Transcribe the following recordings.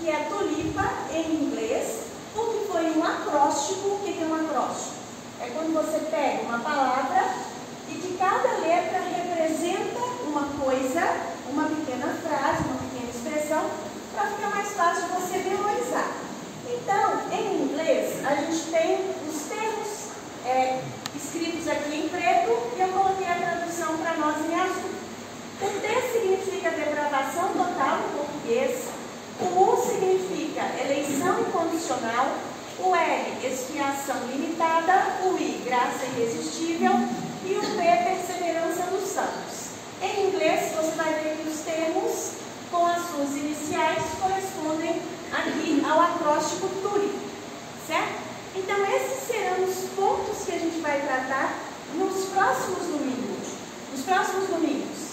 que é tulipa em inglês, porque foi um acróstico. O que é um acróstico? É quando você pega uma palavra e que cada letra representa uma coisa, uma pequena frase, uma pequena expressão, para ficar mais fácil de você memorizar. Então, em inglês, a gente tem os termos escritos aqui em preto e eu coloquei a tradução para nós em azul. O D significa depravação total em português, o U significa eleição incondicional, o L, expiação limitada, o I, graça irresistível e o P, perseverança dos santos. Em inglês, você vai ver que os termos com as suas iniciais correspondem aqui ao acróstico TULIP, certo? Então, esses serão os pontos que a gente vai tratar nos próximos domingos. Nos próximos domingos,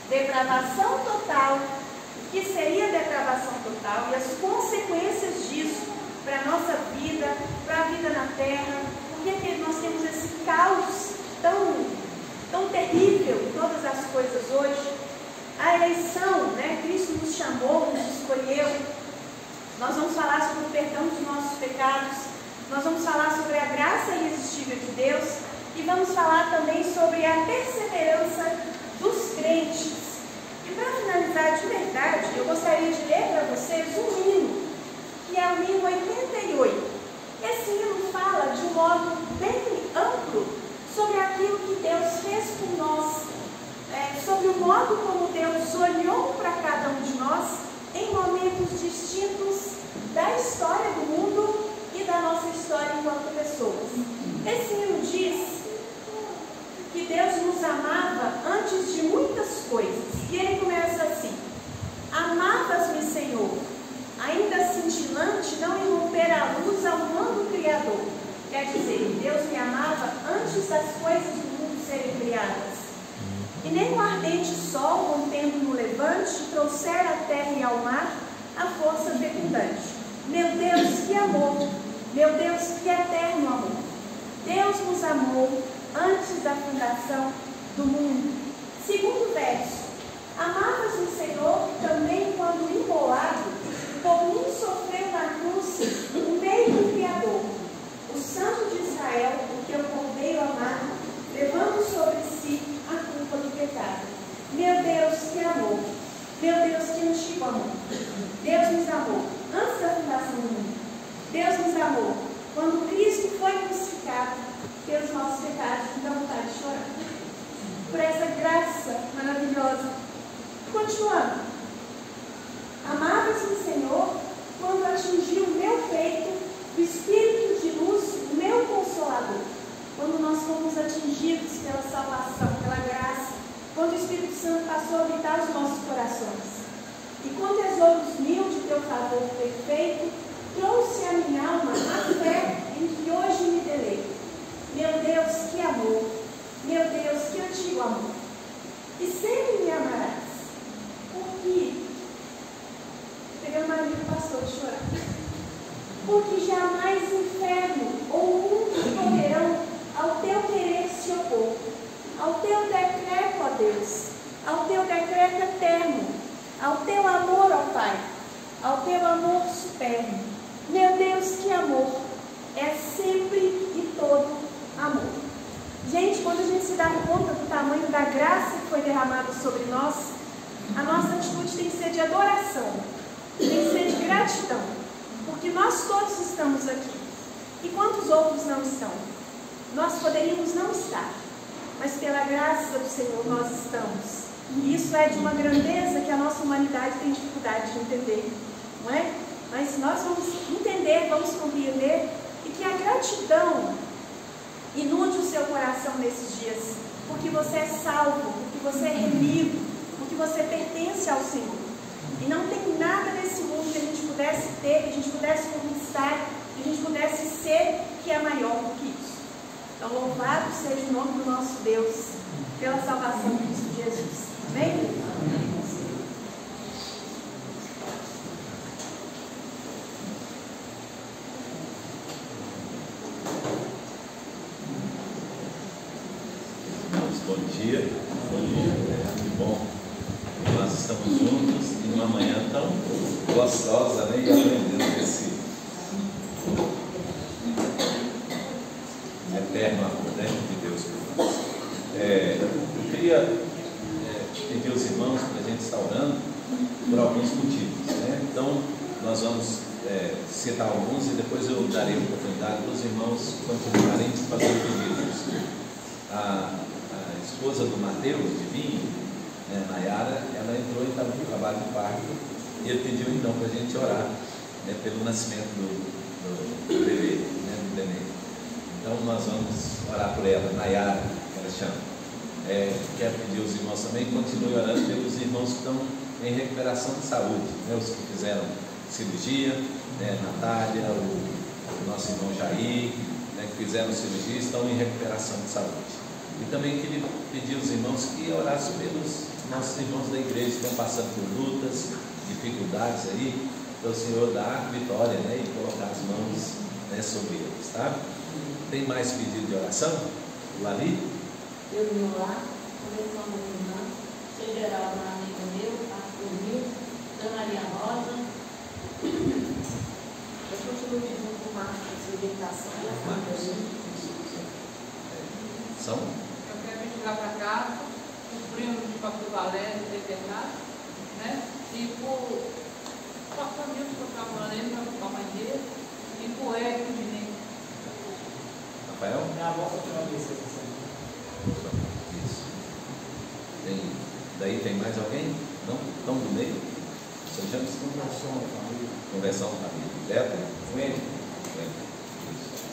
depravação total, o que seria depravação total e as consequências disso para a nossa vida, para a vida na terra, porque nós temos esse caos tão terrível em todas as coisas hoje. A eleição, né? Cristo nos chamou, nos escolheu. Nós vamos falar sobre o perdão dos nossos pecados, nós vamos falar sobre a graça irresistível de Deus e vamos falar também sobre a perseverança dos crentes. E para finalizar de verdade, eu gostaria de ler para vocês um hino, que é o hino 88. Esse hino fala de um modo bem amplo sobre aquilo que Deus fez por nós, sobre o modo como Deus olhou para cada um de nós em momentos distintos da história do mundo e da nossa história enquanto pessoas. Esse hino diz que Deus nos amava antes de muitas coisas. E ele começa assim: amavas-me, Senhor, ainda cintilante, não irromper a luz ao mundo criador. Quer dizer, Deus me amava antes das coisas do mundo serem criadas. E nem o ardente sol, contendo no levante, trouxera à terra e ao mar a força fecundante. Meu Deus, que amor! Meu Deus, que eterno amor! Deus nos amou antes da fundação do mundo. Segundo verso: amavas-me, Senhor, também quando imolado, por mim sofreu na cruz o meio criador, o Santo de Israel, o teu cordeiro amado, levando sobre si a culpa do pecado. Meu Deus, que amor! Meu Deus, que antigo amor! Deus nos amou antes da fundação do mundo. Deus nos amou quando Cristo foi crucificado pelos nossos pecados. Dá vontade de chorar por essa graça maravilhosa. Continuando: amavas-me, Senhor, quando atingiu o meu peito o Espírito de luz, o meu Consolador. Quando nós fomos atingidos pela salvação, pela graça, quando o Espírito Santo passou a habitar os nossos corações. E com tesouros mil de teu favor perfeito, trouxe à minha alma a fé em que hoje me deleito. Meu Deus, que amor! Meu Deus, que antigo amor! E sempre me amarás, porque, pegando uma amiga do pastor de chorar, porque jamais inferno ou mundo poderão ao teu querer se opor, ao teu decreto, ó Deus, ao teu decreto eterno, ao teu amor, ó Pai, ao teu amor superno. Meu Deus, que amor! É sempre e todo amor. Gente, quando a gente se dá conta do tamanho da graça que foi derramada sobre nós, a nossa atitude tem que ser de adoração, tem que ser de gratidão, porque nós todos estamos aqui. E quantos outros não estão? Nós poderíamos não estar, mas pela graça do Senhor nós estamos. E isso é de uma grandeza que a nossa humanidade tem dificuldade de entender, não é? Mas nós vamos entender, vamos compreender, e que a gratidão inunde o seu coração nesses dias, porque você é salvo, porque você é remido, porque você pertence ao Senhor. E não tem nada nesse mundo que a gente pudesse ter, que a gente pudesse conquistar, que a gente pudesse ser, que é maior do que isso. Então, louvado seja o nome do nosso Deus pela salvação de Cristo Jesus. Amém? Bom dia. Bom dia. Que bom. Nós estamos juntos em uma manhã tão gostosa, né? E aprendendo esse eterno amor, né, de Deus por nós. Eu queria pedir aos irmãos para a gente estar orando por alguns motivos, né? Então, nós vamos citar alguns e depois eu darei a oportunidade para os irmãos continuarem fazendo pedidos. A esposa do Mateus, de Vinho, Nayara, ela entrou e estava no trabalho de parto e ele pediu então para a gente orar, né, pelo nascimento do bebê, né, do neném. Então nós vamos orar por ela, Nayara, que ela chama. Quero pedir aos irmãos também que continuem orando pelos irmãos que estão em recuperação de saúde, né, os que fizeram cirurgia, né, Natália, o nosso irmão Jair, né, que fizeram cirurgia e estão em recuperação de saúde. E também queria pedir aos irmãos que orassem pelos nossos irmãos da igreja que estão passando por lutas, dificuldades aí, para o Senhor dar vitória, né, e colocar as mãos, né, sobre eles, tá? Tem mais pedido de oração? Lavi? Eu vim lá, começou a minha irmã, seu Geraldo, um amigo meu, pastor Mil, Dona Maria Rosa. Eu continuo pedindo por Marcos de orientação e a família. São? Eu quero me jogar para casa, o primo de pastor Valério, veterinário, né? E por pastor Mil, que eu estava morando ele, para a mãe dele, e por Érico de Ney. Rafael? Minha avó foi uma vez essa semana. Isso. Daí tem mais alguém? Não? Estão do meio? São James? Conversão da família. Conversão da família. Beto? Wendel. Isso.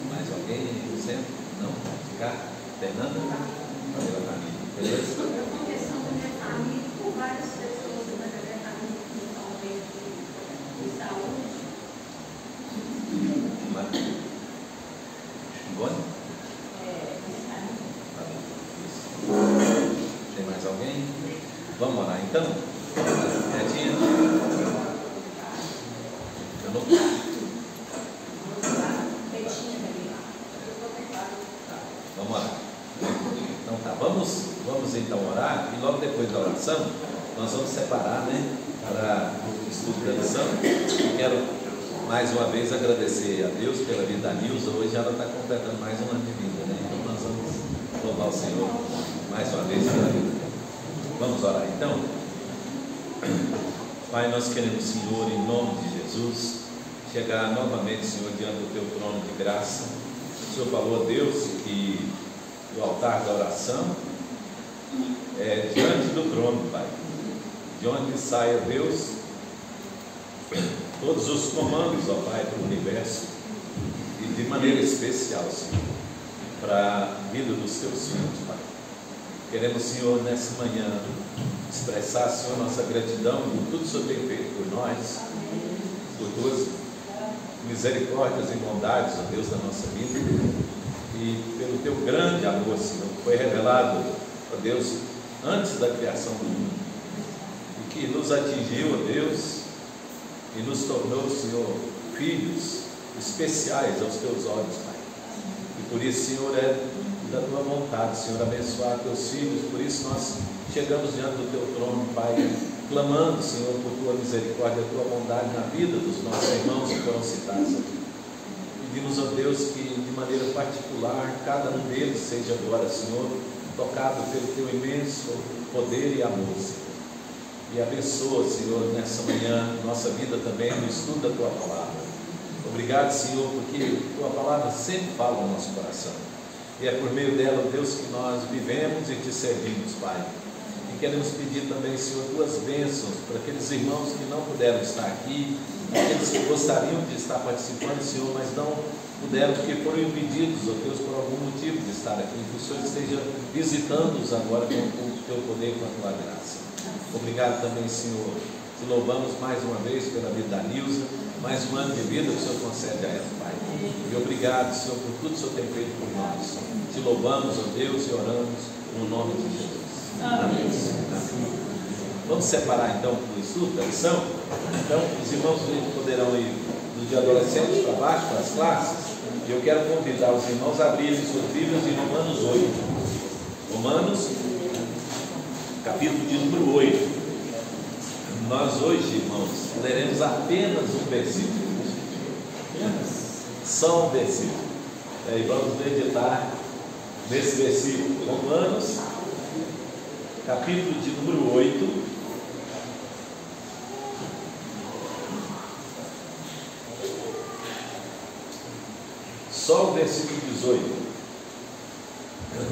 Mais alguém no centro? Não? Ficar? Fernanda? Pela família. Beleza? Eu conversando com a minha família, com várias pessoas da minha família que estão bem de saúde. Ivone? Tem mais alguém? Vamos orar então? Netinha? Eu não... Vamos orar. Então tá, vamos então orar e logo depois da oração nós vamos separar, né, para o estudo da lição. Quero mais uma vez agradecer a Deus pela vida da Nilza. Hoje ela está completando mais um ano de vida, né? Então nós vamos louvar o Senhor mais uma vez pela vida dela. Vamos orar então? Pai, nós queremos, Senhor, em nome de Jesus, chegar novamente, Senhor, diante do Teu trono de graça. O Senhor falou a Deus que o altar da oração é diante do trono, Pai, de onde saia, Deus, todos os comandos, ó Pai, para o universo e de maneira especial, Senhor, para a vida dos Teus filhos, Pai. Queremos, Senhor, nessa manhã expressar, Senhor, nossa gratidão por tudo que o Senhor tem feito por nós, por Tuas misericórdias e bondades, ó Deus, da nossa vida, e pelo Teu grande amor, Senhor, que foi revelado, ó Deus, antes da criação do mundo, e que nos atingiu, ó Deus, e nos tornou, Senhor, filhos especiais aos Teus olhos, Pai. E por isso, Senhor, é da Tua vontade, Senhor, abençoar Teus filhos. Por isso nós chegamos diante do Teu trono, Pai, clamando, Senhor, por Tua misericórdia, Tua bondade na vida dos nossos irmãos que foram citados aqui. Pedimos, ó Deus, que de maneira particular cada um deles seja agora, Senhor, tocado pelo Teu imenso poder e amor, Senhor. E abençoa, Senhor, nessa manhã, nossa vida também no estudo da Tua palavra. Obrigado, Senhor, porque Tua palavra sempre fala no nosso coração. E é por meio dela, Deus, que nós vivemos e Te servimos, Pai. E queremos pedir também, Senhor, Tuas bênçãos para aqueles irmãos que não puderam estar aqui, aqueles que gostariam de estar participando, Senhor, mas não puderam porque foram impedidos, ó Deus, por algum motivo de estar aqui. Que o Senhor esteja visitando-os agora com o Teu poder e com a Tua graça. Obrigado também, Senhor. Te louvamos mais uma vez pela vida da Nilza, mais um ano de vida que o Senhor concede a ela, Pai. E obrigado, Senhor, por tudo que o Senhor tem feito por nós. Te louvamos, ó Deus, e oramos no nome de Jesus. Amém. Amém. Vamos separar então o estudo da lição. Então, os irmãos poderão ir dos de adolescentes para baixo, para as classes. E eu quero convidar os irmãos a abrirem suas Bíblias em Romanos 8. Romanos, capítulo capítulo de número 8. Nós hoje, irmãos, leremos apenas um versículo. Só um versículo. E vamos meditar nesse versículo. Romanos, capítulo de número 8. Só o versículo 18.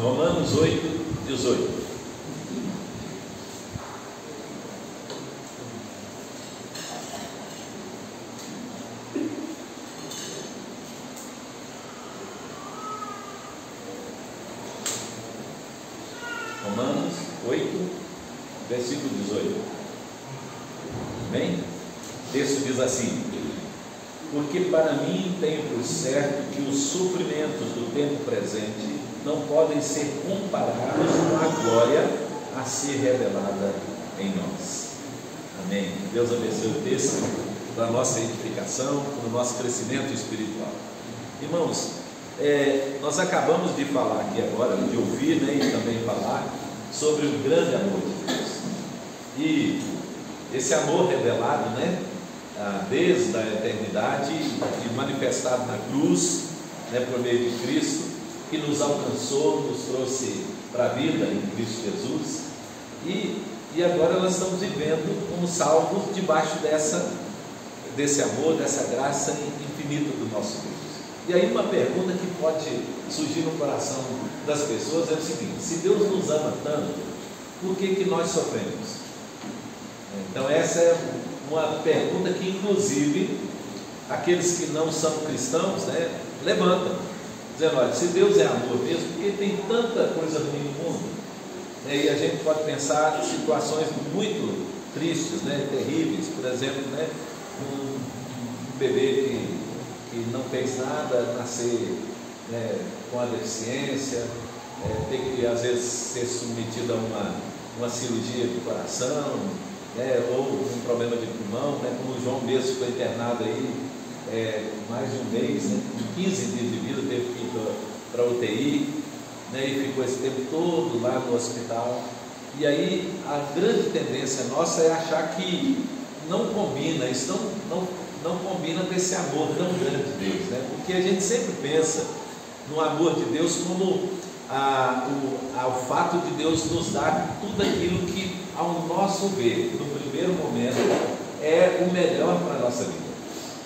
Romanos 8, 18. Romanos 8, versículo 18. Bem? O texto diz assim: porque para mim tenho por certo que os sofrimentos do tempo presente não podem ser comparados com a glória a ser revelada em nós. Amém. Deus abençoe o texto para a nossa edificação, para o nosso crescimento espiritual. Irmãos, nós acabamos de falar aqui agora, de ouvir, né, e também falar sobre o grande amor de Deus. E esse amor revelado, né, desde a eternidade e manifestado na cruz, né, por meio de Cristo, que nos alcançou, nos trouxe para a vida em Cristo Jesus, e agora nós estamos vivendo como salvos debaixo desse amor, dessa graça infinita do nosso Deus. E aí uma pergunta que pode surgir no coração das pessoas é o seguinte: se Deus nos ama tanto, por que nós sofremos? Então essa é uma pergunta que inclusive aqueles que não são cristãos, né, levantam, dizendo: olha, se Deus é amor mesmo, por que tem tanta coisa ruim no mundo? E a gente pode pensar em situações muito tristes, né, terríveis. Por exemplo, né, um bebê que não fez nada, nascer, né, com a deficiência, ter que às vezes ser submetido a uma cirurgia de coração, né, ou um problema de pulmão, né, como o João mesmo foi internado aí mais de um mês, né, com 15 dias de vida, teve que ir para a UTI, né, e ficou esse tempo todo lá no hospital. E aí a grande tendência nossa é achar que não combina, isso não combina com esse amor tão grande de Deus, né? Porque a gente sempre pensa no amor de Deus como o fato de Deus nos dar tudo aquilo que, ao nosso ver, no primeiro momento, é o melhor para a nossa vida.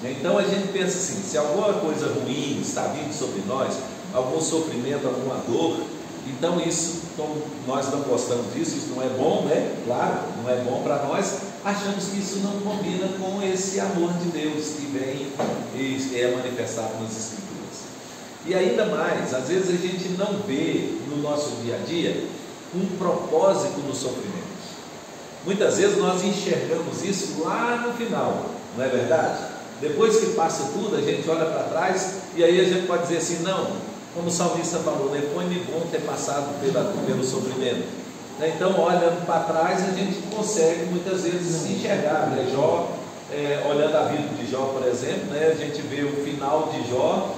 Então a gente pensa assim: se alguma coisa ruim está vindo sobre nós, algum sofrimento, alguma dor, então isso, como nós não gostamos disso, isso não é bom, né? Claro, não é bom para nós, achamos que isso não combina com esse amor de Deus que vem e é manifestado nas Escrituras. E ainda mais, às vezes a gente não vê no nosso dia a dia um propósito no sofrimento. Muitas vezes nós enxergamos isso lá no final, não é verdade? Depois que passa tudo, a gente olha para trás e aí a gente pode dizer assim: não, como o salmista falou, né, foi-me bom ter passado pelo sofrimento. Então, olhando para trás, a gente consegue muitas vezes enxergar, né? Jó, olhando a vida de Jó, por exemplo, né, a gente vê o final de Jó,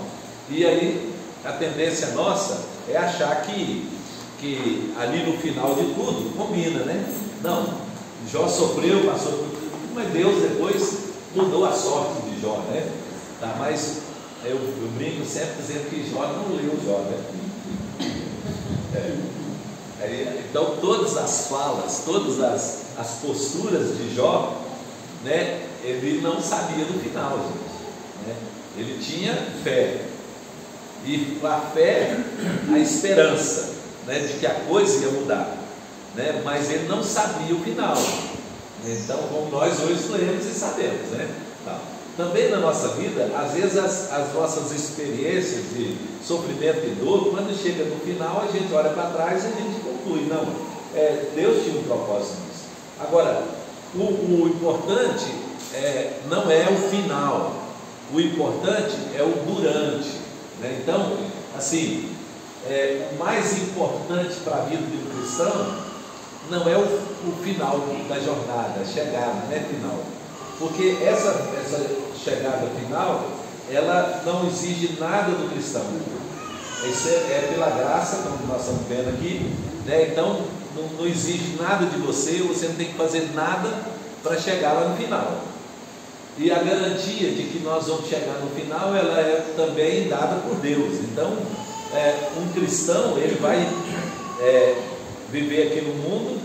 e aí a tendência nossa é achar que ali no final de tudo combina, né? Não, Jó sofreu, passou por tudo, mas Deus depois mudou a sorte de Jó, né? Tá, mas eu brinco sempre dizendo que Jó não leu Jó, né? Então todas as falas, todas as posturas de Jó, né, ele não sabia do final, gente, né? Ele tinha fé, e com a fé, a esperança, né, de que a coisa ia mudar, né? Mas ele não sabia o final. Então, como nós hoje lemos e sabemos, né? Tá. Também na nossa vida, às vezes as nossas experiências de sofrimento e dor, quando chega no final, a gente olha para trás e a gente conclui: não, Deus tinha um propósito nisso. Agora, o importante não é o final, o importante é o durante, né? Então, assim, o mais importante para a vida de um cristão não é o final da jornada, a chegada, né, final. Porque essa chegada final, ela não exige nada do cristão. Isso é pela graça, como nós estamos vendo aqui, né? Então, não exige nada de você, você não tem que fazer nada para chegar lá no final. E a garantia de que nós vamos chegar no final, ela é também dada por Deus. Então, um cristão, ele vai viver aqui no mundo,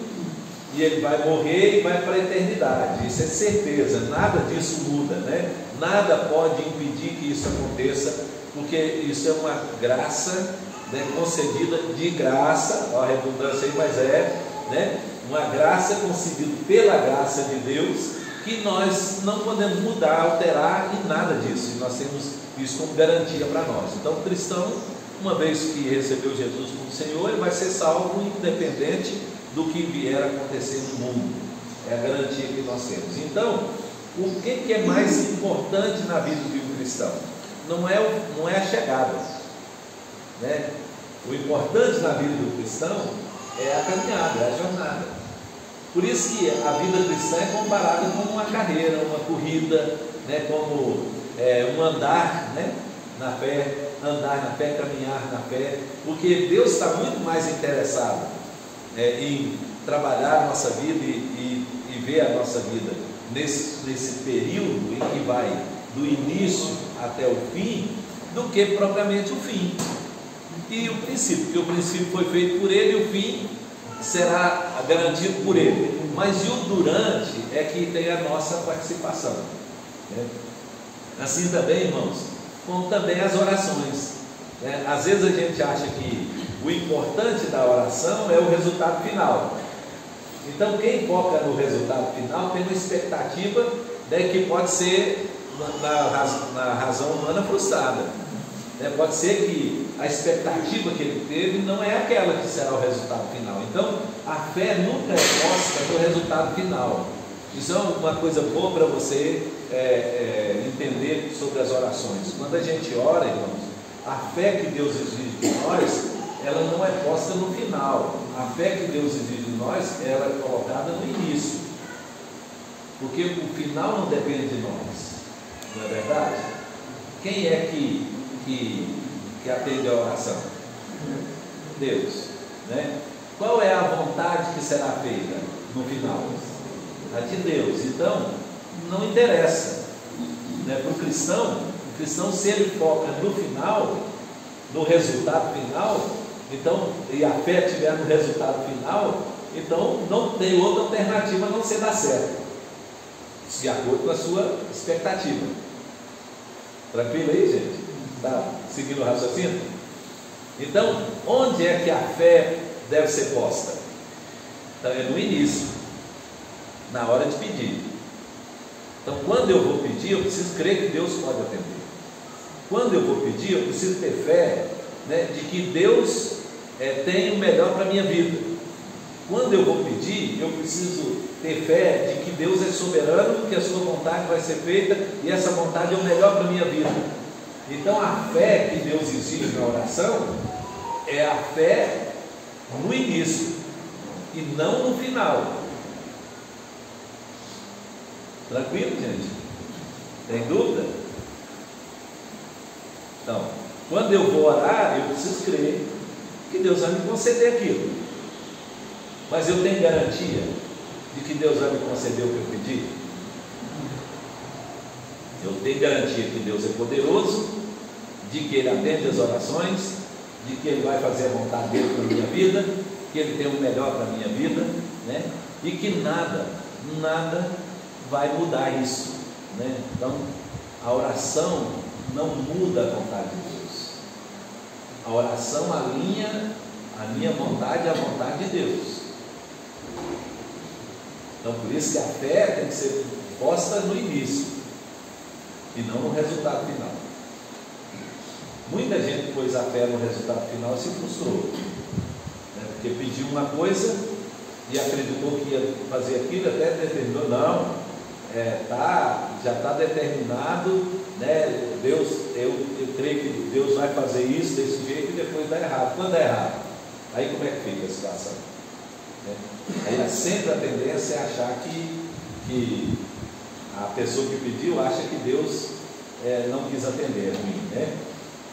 e ele vai morrer e vai para a eternidade. Isso é certeza, nada disso muda, né? Nada pode impedir que isso aconteça, porque isso é uma graça, né, concedida de graça, ó, a redundância aí, mas né, uma graça concedida pela graça de Deus, que nós não podemos mudar, alterar em nada disso, e nós temos isso como garantia para nós. Então, o cristão, uma vez que recebeu Jesus como Senhor, ele vai ser salvo independente do que vier a acontecer no mundo. É a garantia que nós temos. Então, o que é mais importante na vida de um cristão? Não é a chegada, né? O importante na vida do cristão é a caminhada, é a jornada. Por isso que a vida cristã é comparada com uma carreira, uma corrida, né? Como um andar, né? Na fé, andar na fé, caminhar na fé, porque Deus está muito mais interessado em trabalhar a nossa vida e ver a nossa vida nesse período em que vai do início até o fim, do que propriamente o fim e o princípio, porque o princípio foi feito por Ele e o fim será garantido por Ele, mas e o durante é que tem a nossa participação, né? Assim também, irmãos, como também as orações, né? Às vezes a gente acha que o importante da oração é o resultado final. Então, quem foca no resultado final tem uma expectativa, né, que pode ser na razão humana frustrada, né? Pode ser que a expectativa que ele teve não é aquela que será o resultado final. Então, a fé nunca é posta no resultado final. Isso é uma coisa boa para você entender sobre as orações. Quando a gente ora, irmãos, a fé que Deus exige de nós, ela não é posta no final. A fé que Deus exige de nós, ela é colocada no início, porque o final não depende de nós, não é verdade? Quem é que atende a oração? Deus, né? Qual é a vontade que será feita no final? A de Deus. Então, não interessa, né? Para o cristão, se ele foca no final, no resultado final, então, e a fé estiver no resultado final, então não tem outra alternativa a não ser dar certo, de acordo com a sua expectativa. Tranquilo aí, gente? Está seguindo o raciocínio? Então, onde é que a fé deve ser posta? Então, é no início, na hora de pedir. Então, quando eu vou pedir, eu preciso crer que Deus pode atender. Quando eu vou pedir, eu preciso ter fé, né, de que Deus tem o melhor para a minha vida. Quando eu vou pedir, eu preciso ter fé de que Deus é soberano, que a sua vontade vai ser feita e essa vontade é o melhor para a minha vida. Então, a fé que Deus exige na oração é a fé no início e não no final. Tranquilo, gente? Tem dúvida? Então, quando eu vou orar, eu preciso crer que Deus vai me conceder aquilo. Mas eu tenho garantia de que Deus vai me conceder o que eu pedi? Eu tenho garantia que Deus é poderoso, de que Ele atende as orações, de que Ele vai fazer a vontade dEle para a minha vida, que Ele tem o melhor para a minha vida, né? E que nada vai mudar isso, né? Então, a oração não muda a vontade de Deus. A oração alinha a minha vontade à vontade de Deus. Então, por isso que a fé tem que ser posta no início e não no resultado final. Muita gente pôs a fé no resultado final e se frustrou, né? Porque pediu uma coisa e acreditou que ia fazer aquilo, até determinou, não, já está determinado, né? Deus, eu creio que Deus vai fazer isso desse jeito e depois dá errado. Quando dá errado, aí como é que fica a situação? Aí sempre a tendência é achar que a pessoa que pediu acha que Deus não quis atender, né?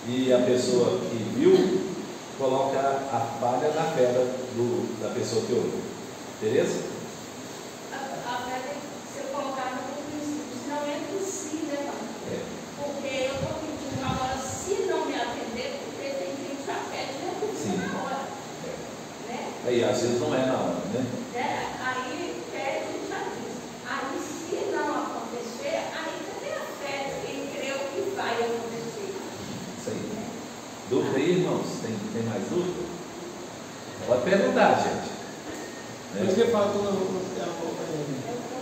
E a pessoa que viu coloca a falha na fé da pessoa que orou. Beleza? A fé tem que ser colocada no princípio, senão entra em si, né, pai? Porque eu estou pedindo agora, se não me atender, porque tem gente a fé de recuperar na hora. Né? Aí às vezes não é na hora, né? Aí fé a gente já diz. Aí se não acontecer, aí cadê a fé de quem creu que vai acontecer? Isso aí. Dúvida aí, irmãos? Tem mais dúvida? Pode perguntar, gente. Por isso que ele fala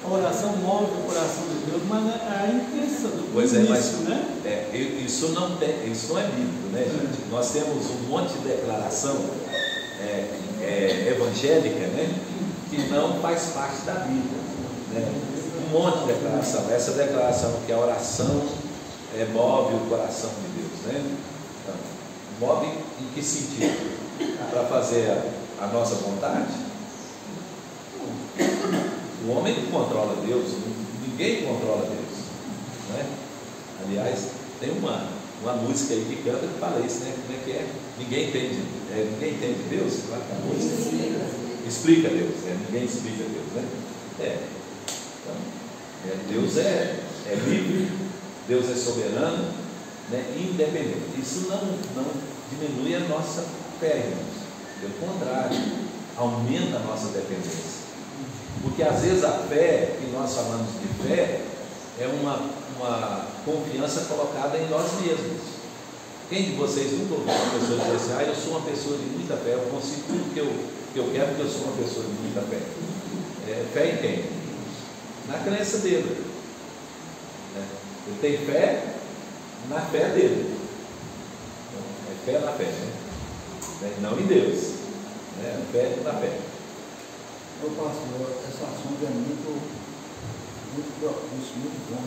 a oração move o coração de Deus, mas a intenção do Pois é, início, mas né? isso não é bíblico, né, gente? Nós temos um monte de declaração evangélica, né, que não faz parte da Bíblia, né? Um monte de declaração. Essa declaração que a oração move o coração de Deus, né? Então, move em que sentido? Para fazer a nossa vontade? O homem não controla Deus, ninguém controla Deus, né? Aliás, tem uma música aí que canta que fala isso, né? Como é que é? Ninguém entende Deus? Claro que a música explica Deus, ninguém explica Deus, né? Então, Deus é livre, Deus é soberano, né? Independente. Isso não diminui a nossa fé, irmãos. Pelo contrário, aumenta a nossa dependência. Porque às vezes a fé, que nós falamos de fé, é uma confiança colocada em nós mesmos. Quem de vocês nunca ouviu uma pessoa dizer assim: eu sou uma pessoa de muita fé, eu consigo tudo que eu quero porque eu sou uma pessoa de muita fé? Fé em quem? Na crença dele. Ele tem fé na fé dele. Então, fé na fé, né? Não em Deus. Fé na fé. Ô pastor, esse assunto é muito propício, muito bom.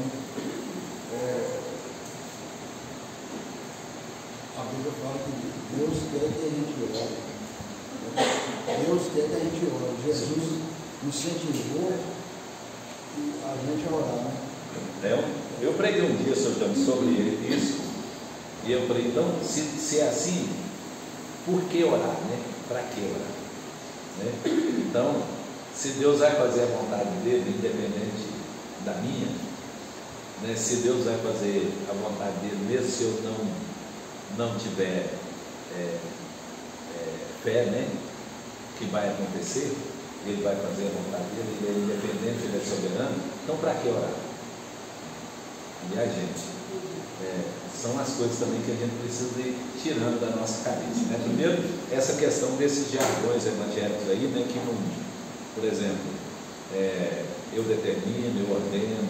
A Bíblia fala que Deus quer que a gente ore. Deus quer que a gente ore. Jesus nos incentivou a gente a orar, né? Eu preguei um dia sobre isso, e eu falei, então, se é assim, por que orar, né? Para que orar? Né? Então, se Deus vai fazer a vontade dele, independente da minha, né? Se Deus vai fazer a vontade dele, mesmo se eu não tiver fé, né? Que vai acontecer, ele vai fazer a vontade dele, ele é independente, ele é soberano. Então, para que orar? Aliás, gente, são as coisas também que a gente precisa ir tirando da nossa cabeça, né? Primeiro, essa questão desses jargões evangélicos aí, né? Que não, por exemplo, eu determino, eu ordeno,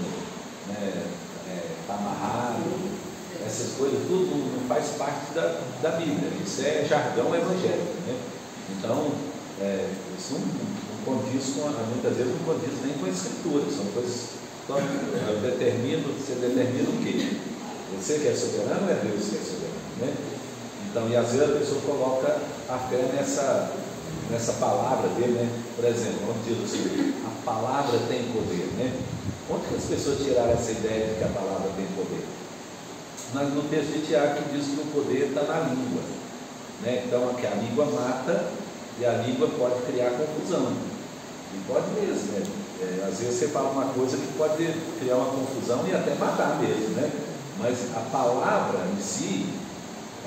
né? Está amarrado, essas coisas, tudo não faz parte da Bíblia. Isso é jargão evangélico, né? Então, isso não condiz muitas vezes não condiz nem com a Escritura, são coisas. Então, você determina o quê? Você que é soberano ou é Deus que é soberano, né? Então, e às vezes a pessoa coloca a fé nessa palavra dele, né? Por exemplo, onde diz assim, a palavra tem poder, né? Onde que as pessoas tiraram essa ideia de que a palavra tem poder? No texto de Tiago que diz que o poder está na língua, né? Então, aqui a língua mata e a língua pode criar confusão. E pode mesmo, né? Às vezes você fala uma coisa que pode criar uma confusão e até matar mesmo, né? Mas a palavra em si,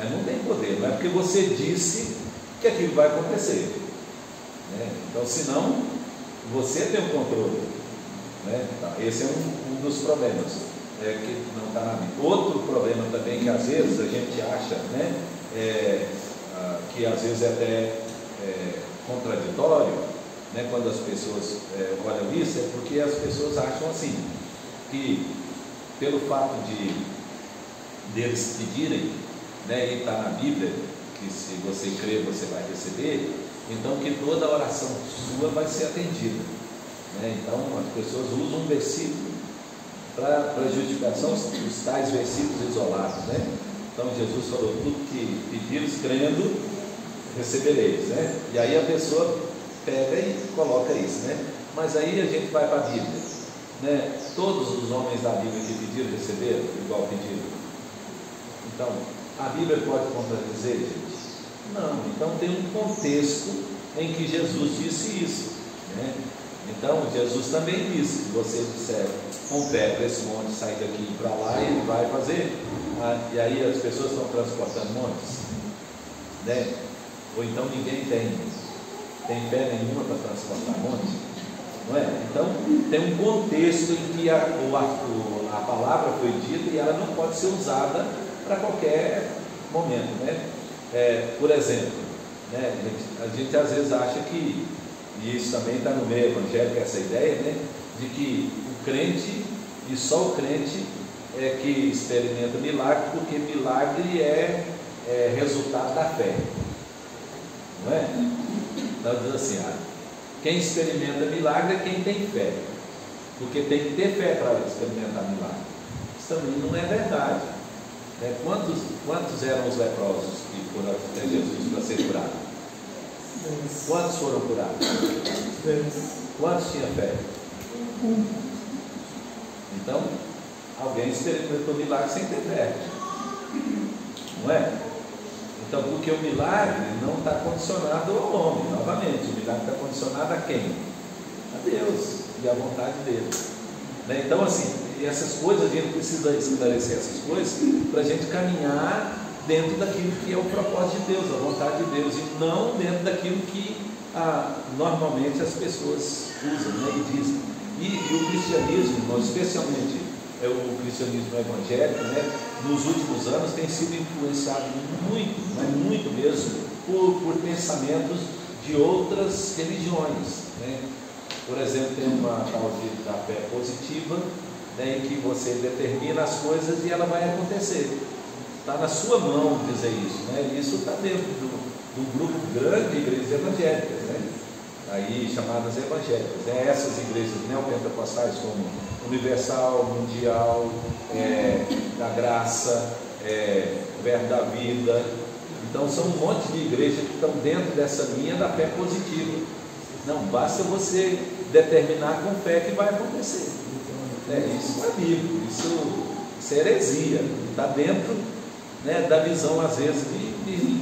não tem poder, não é porque você disse que aquilo vai acontecer, né? Então, senão, você tem o controle, né? Então, esse é um dos problemas que não está na Bíblia. Outro problema também que às vezes a gente acha, né? Que às vezes é até contraditório, né, quando as pessoas olham isso, é porque as pessoas acham assim, que pelo fato deles pedirem, né, e está na Bíblia, que se você crer, você vai receber, então que toda oração sua vai ser atendida, né? Então as pessoas usam um versículo para justificação, os tais versículos isolados, né? Então Jesus falou, tudo que pedires crendo, recebereis, né? E aí a pessoa pega e coloca isso, né? Mas aí a gente vai para a Bíblia, né? Todos os homens da Bíblia que pediram, receberam igual pediram. Então, a Bíblia pode contradizer, gente? Não, então tem um contexto em que Jesus disse isso, né? Então Jesus também disse: se você disser com pé para esse monte sair daqui e para lá, ele vai fazer. E aí as pessoas estão transportando montes, né? Ou então ninguém tem fé nenhuma para transportar montes, não é? Então tem um contexto em que a palavra foi dita e ela não pode ser usada para qualquer momento, né? Por exemplo, né, a gente às vezes acha que, e isso também está no meio evangélico, essa ideia, né, de que o crente, e só o crente é que experimenta milagre, porque milagre é resultado da fé, não é? Então diz assim: quem experimenta milagre é quem tem fé, porque tem que ter fé para experimentar milagre. Isso também não é verdade, né? Quantos eram os leprosos que foram até Jesus para ser curado? Quantos foram curados? Quantos tinham fé? Então, alguém experimentou milagre sem ter fé, não é? Então, porque o milagre não está condicionado ao homem, novamente, o milagre está condicionado a quem? A Deus e à vontade dele, né? Então, assim, essas coisas, a gente precisa esclarecer essas coisas para a gente caminhar dentro daquilo que é o propósito de Deus, a vontade de Deus, e não dentro daquilo que normalmente as pessoas usam, né, e dizem. E o cristianismo, especialmente o cristianismo evangélico, né, nos últimos anos tem sido influenciado muito, mas muito mesmo, por pensamentos de outras religiões, né? Por exemplo, tem uma tal da fé positiva, né, em que você determina as coisas e ela vai acontecer. Está na sua mão dizer isso, né? Isso está dentro do grupo grande de igrejas evangélicas, né? Aí chamadas evangélicas, né? Essas igrejas neopentecostais como Universal, Mundial, da Graça, Verbo da Vida. Então são um monte de igrejas que estão dentro dessa linha da fé positiva. Não basta você determinar com fé que vai acontecer, né? Isso não é bíblico, isso é heresia, está dentro, né, da visão às vezes de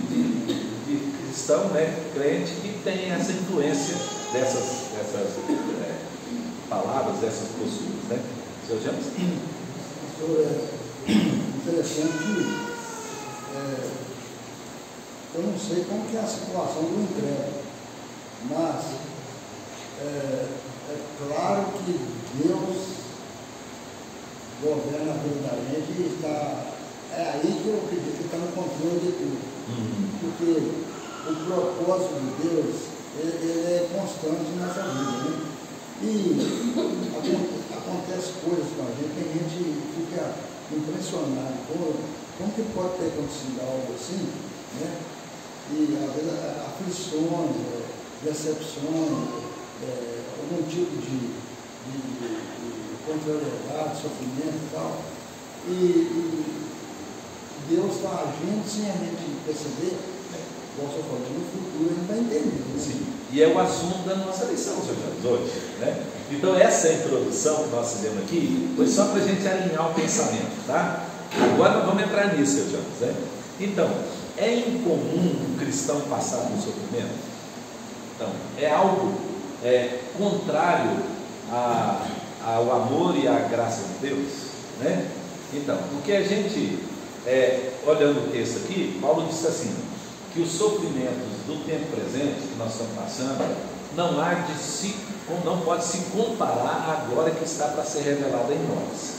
cristão, né, crente, que tem essa influência dessas palavras, dessas posturas, né? Seu James? Interessante que eu não sei como que é a situação do incrédulo, mas é claro que Deus governa a vida da gente e é aí que eu acredito que está no controle de tudo. Porque o propósito de Deus, ele é constante nessa vida, né? E acontece coisas com a gente que a gente fica impressionado. Como que pode ter acontecido algo assim, né? E às vezes aflições, decepções, algum tipo de contrariedade, sofrimento e tal. E Deus está agindo sem a gente perceber, como você falou, no futuro a gente vai entender. Né? Sim. E é o assunto da nossa lição, Sr. James, hoje, né? Então essa introdução que nós fizemos aqui foi só para a gente alinhar o pensamento, tá? Agora nós vamos entrar nisso, Sr. James, né? Então, é incomum um cristão passar por sofrimento? Então, é algo contrário ao amor e à graça de Deus, né? Então, porque a gente, olhando o texto aqui, Paulo disse assim, que os sofrimentos do tempo presente que nós estamos passando não pode se comparar à glória que está para ser revelada em nós.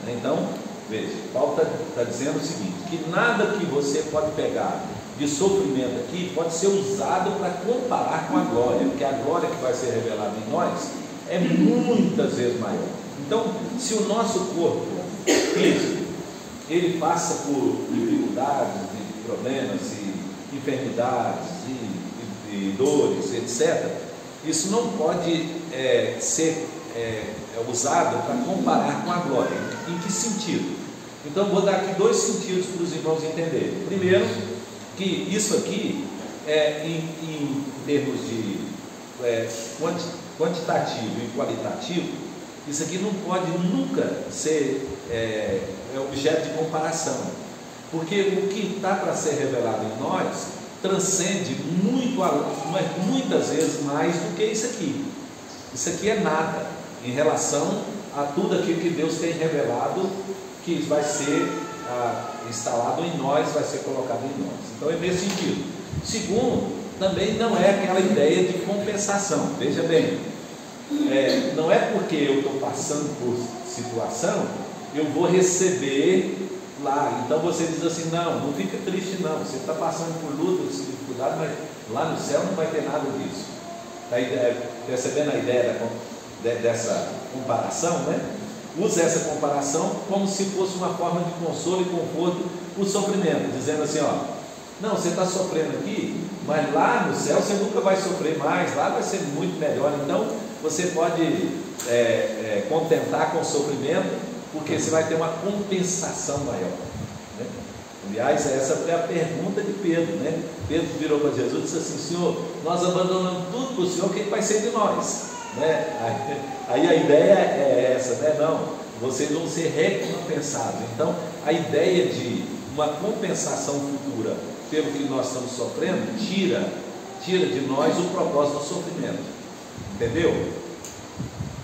Então, veja, Paulo está dizendo o seguinte, que nada que você pode pegar de sofrimento aqui pode ser usado para comparar com a glória, porque a glória que vai ser revelada em nós é muitas vezes maior. Então, se o nosso corpo físico, ele passa por dificuldades, problemas e enfermidades e dores, etc., isso não pode ser usado para comparar com a glória. Em que sentido? Então vou dar aqui dois sentidos para os irmãos entenderem. Primeiro, que isso aqui em termos de quantitativo e qualitativo, isso aqui não pode nunca ser objeto de comparação, porque o que está para ser revelado em nós transcende muito, muitas vezes mais do que isso aqui. Isso aqui é nada em relação a tudo aquilo que Deus tem revelado, que vai ser instalado em nós, vai ser colocado em nós. Então é nesse sentido. Segundo, também não é aquela ideia de compensação. Veja bem, não é porque eu estou passando por situação, eu vou receber lá. Então você diz assim, não fica triste não, você está passando por lutas, dificuldades, mas lá no céu não vai ter nada disso. Está percebendo a ideia dessa comparação, né? Usa essa comparação como se fosse uma forma de consolo e conforto para o sofrimento, dizendo assim, não, você está sofrendo aqui, mas lá no céu você nunca vai sofrer mais, lá vai ser muito melhor. Então você pode contentar com o sofrimento, porque você vai ter uma compensação maior, né? Aliás, essa foi a pergunta de Pedro, né? Pedro virou para Jesus e disse assim, Senhor, nós abandonamos tudo para o Senhor, o que vai ser de nós? Né? Aí a ideia é essa, né? Não, vocês vão ser recompensados. Então a ideia de uma compensação futura pelo que nós estamos sofrendo tira de nós o propósito do sofrimento, entendeu?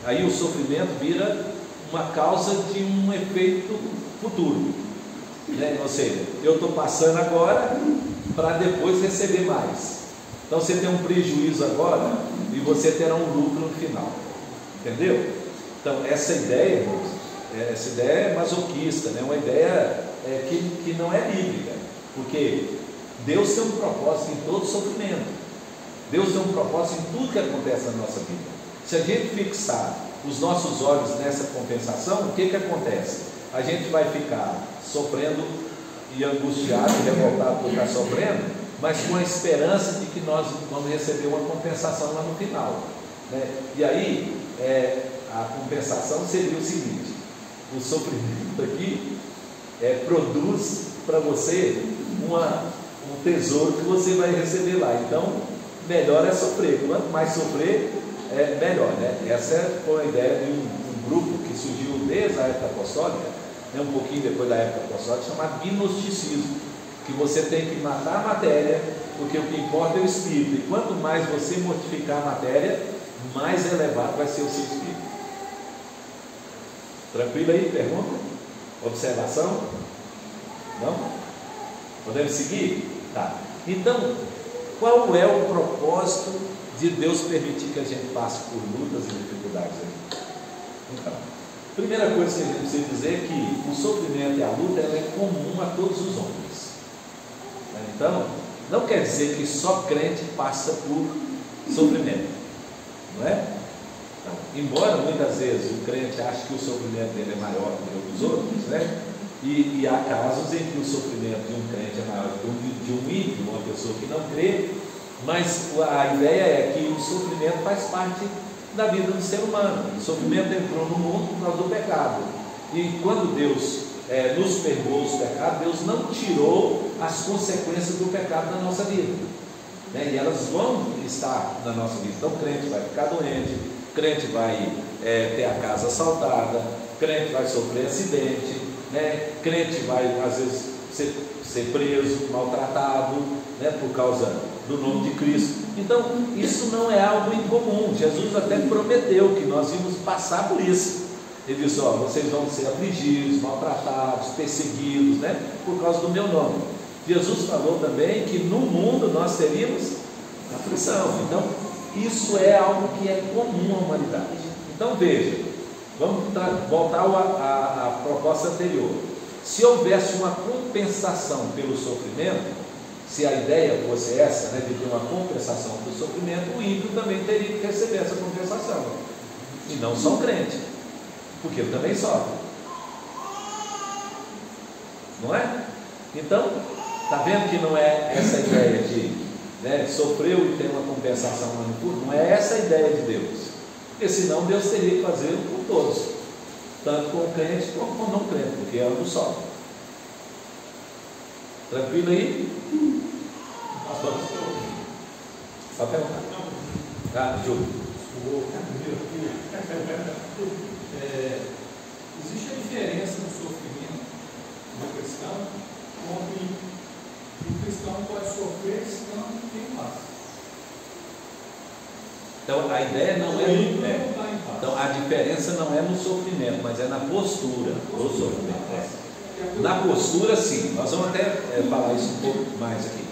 Aí o sofrimento vira uma causa de um efeito futuro, né? Ou seja, eu estou passando agora para depois receber mais. Então você tem um prejuízo agora e você terá um lucro no final, entendeu? Então essa ideia, irmãos, essa ideia é masoquista, né? Uma ideia que não é bíblica, porque Deus tem um propósito em todo sofrimento, Deus tem um propósito em tudo que acontece na nossa vida. Se a gente fixar os nossos olhos nessa compensação, o que acontece? A gente vai ficar sofrendo e angustiado e revoltado por estar sofrendo, mas com a esperança de que nós vamos receber uma compensação lá no final, né? E aí a compensação seria o seguinte: o sofrimento aqui produz para você um tesouro que você vai receber lá. Então melhor é sofrer, quanto mais sofrer melhor, né? Essa foi a ideia de um grupo que surgiu desde a época apostólica, né? Um pouquinho depois da época apostólica, chamado gnosticismo, que você tem que matar a matéria, porque o que importa é o espírito, e quanto mais você mortificar a matéria, mais elevado vai ser o seu espírito. Tranquilo aí? Pergunta? Observação? Não? Podemos seguir? Tá. Então, qual é o propósito de Deus permitir que a gente passe por lutas e dificuldades aí? Então, primeira coisa que a gente precisa dizer é que o sofrimento e a luta ela é comum a todos os homens. Então, não quer dizer que só crente passa por sofrimento, não é? Então, embora muitas vezes o crente ache que o sofrimento dele é maior do que o dos outros, né? E há casos em que o sofrimento de um crente é maior do que de um ímpio, uma pessoa que não crê, mas a ideia é que o sofrimento faz parte da vida do ser humano. O sofrimento entrou no mundo por causa do pecado, e quando Deus nos perdoou os pecados, Deus não tirou as consequências do pecado da nossa vida, né? E elas vão estar na nossa vida. Então o crente vai ficar doente, crente vai ter a casa assaltada, crente vai sofrer acidente, né? Crente vai às vezes ser preso, maltratado, né? Por causa do nome de Cristo. Então isso não é algo incomum. Jesus até prometeu que nós íamos passar por isso. Ele disse, vocês vão ser afligidos, maltratados, perseguidos, né? Por causa do meu nome. Jesus falou também que no mundo nós teríamos aflição. Então isso é algo que é comum à humanidade. Então veja, vamos voltar à proposta anterior. Se houvesse uma compensação pelo sofrimento, se a ideia fosse essa, né, de ter uma compensação pelo sofrimento, o ímpio também teria que receber essa compensação, e não só o crente, porque ele também sofre, não é? Então, está vendo que não é essa ideia de, né, sofreu e tem uma compensação lá no futuro? Não é essa a ideia de Deus, porque senão Deus teria que fazer com todos, tanto com o crente como com o não crente, porque ambos sofrem. Tranquilo aí? Só perguntar. Júlio. Existe a diferença no sofrimento no cristão, onde o cristão pode sofrer se não Então a ideia não é, então a diferença não é no sofrimento, mas é na postura do sofrimento. Na postura, sim, nós vamos até falar isso um pouco mais aqui.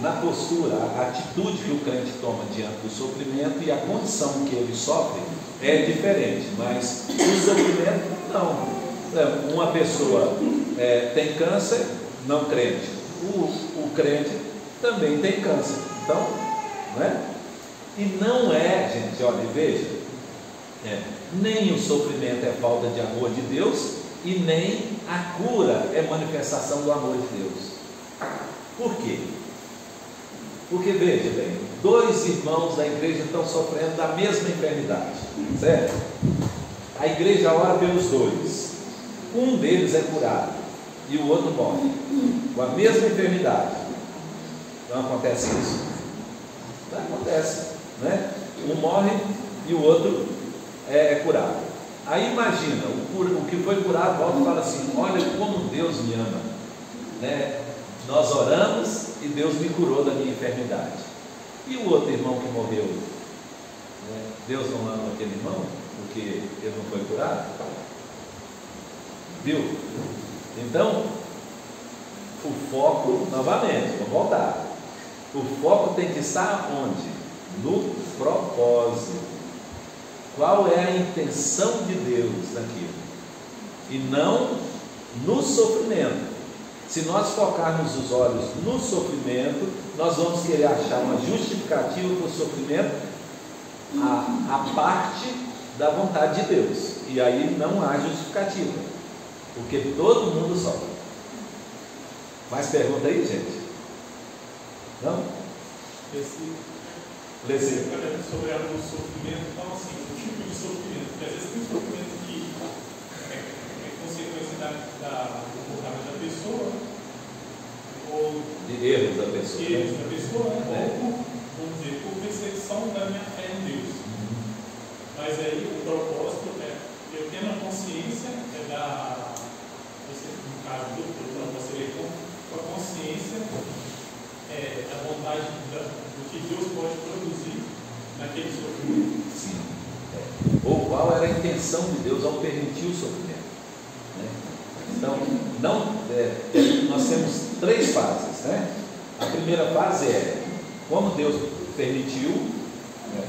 Na postura, a atitude que o crente toma diante do sofrimento e a condição que ele sofre é diferente, mas o sofrimento não. Uma pessoa tem câncer, não crente. O crente também tem câncer. Então, não é? E não é, gente, olha, veja, nem o sofrimento é falta de amor de Deus e nem a cura é manifestação do amor de Deus. Por quê? Porque, veja bem, 2 irmãos da igreja estão sofrendo da mesma enfermidade, certo? A igreja ora pelos 2. Um deles é curado e o outro morre com a mesma enfermidade. Não acontece isso? Não acontece, né? Um morre e o outro é curado. Aí imagina, o que foi curado volta e fala assim: olha como Deus me ama, né? Nós oramos e Deus me curou da minha enfermidade. E o outro irmão que morreu, né? Deus não ama aquele irmão porque ele não foi curado? Viu? Então, o foco, novamente, vou voltar. O foco tem que estar onde? No propósito. Qual é a intenção de Deus naquilo? E não no sofrimento. Se nós focarmos os olhos no sofrimento, nós vamos querer achar uma justificativa para o sofrimento a parte da vontade de Deus. E aí não há justificativa. Porque todo mundo sofre. Mais pergunta aí, gente? Não? Sobre o sofrimento, então assim, o tipo de sofrimento, porque às vezes tem sofrimento que é consequência do comportamento da pessoa, ou de erros da pessoa, ou, vamos dizer, por percepção da minha fé em Deus. Mas aí o propósito é eu tendo a consciência no caso do propósito, com a consciência da vontade do que Deus pode produzir naquele sofrimento. Sim. Ou qual era a intenção de Deus ao permitir o sofrimento, né? Então, nós temos 3 fases, né? A primeira fase é como Deus permitiu, né?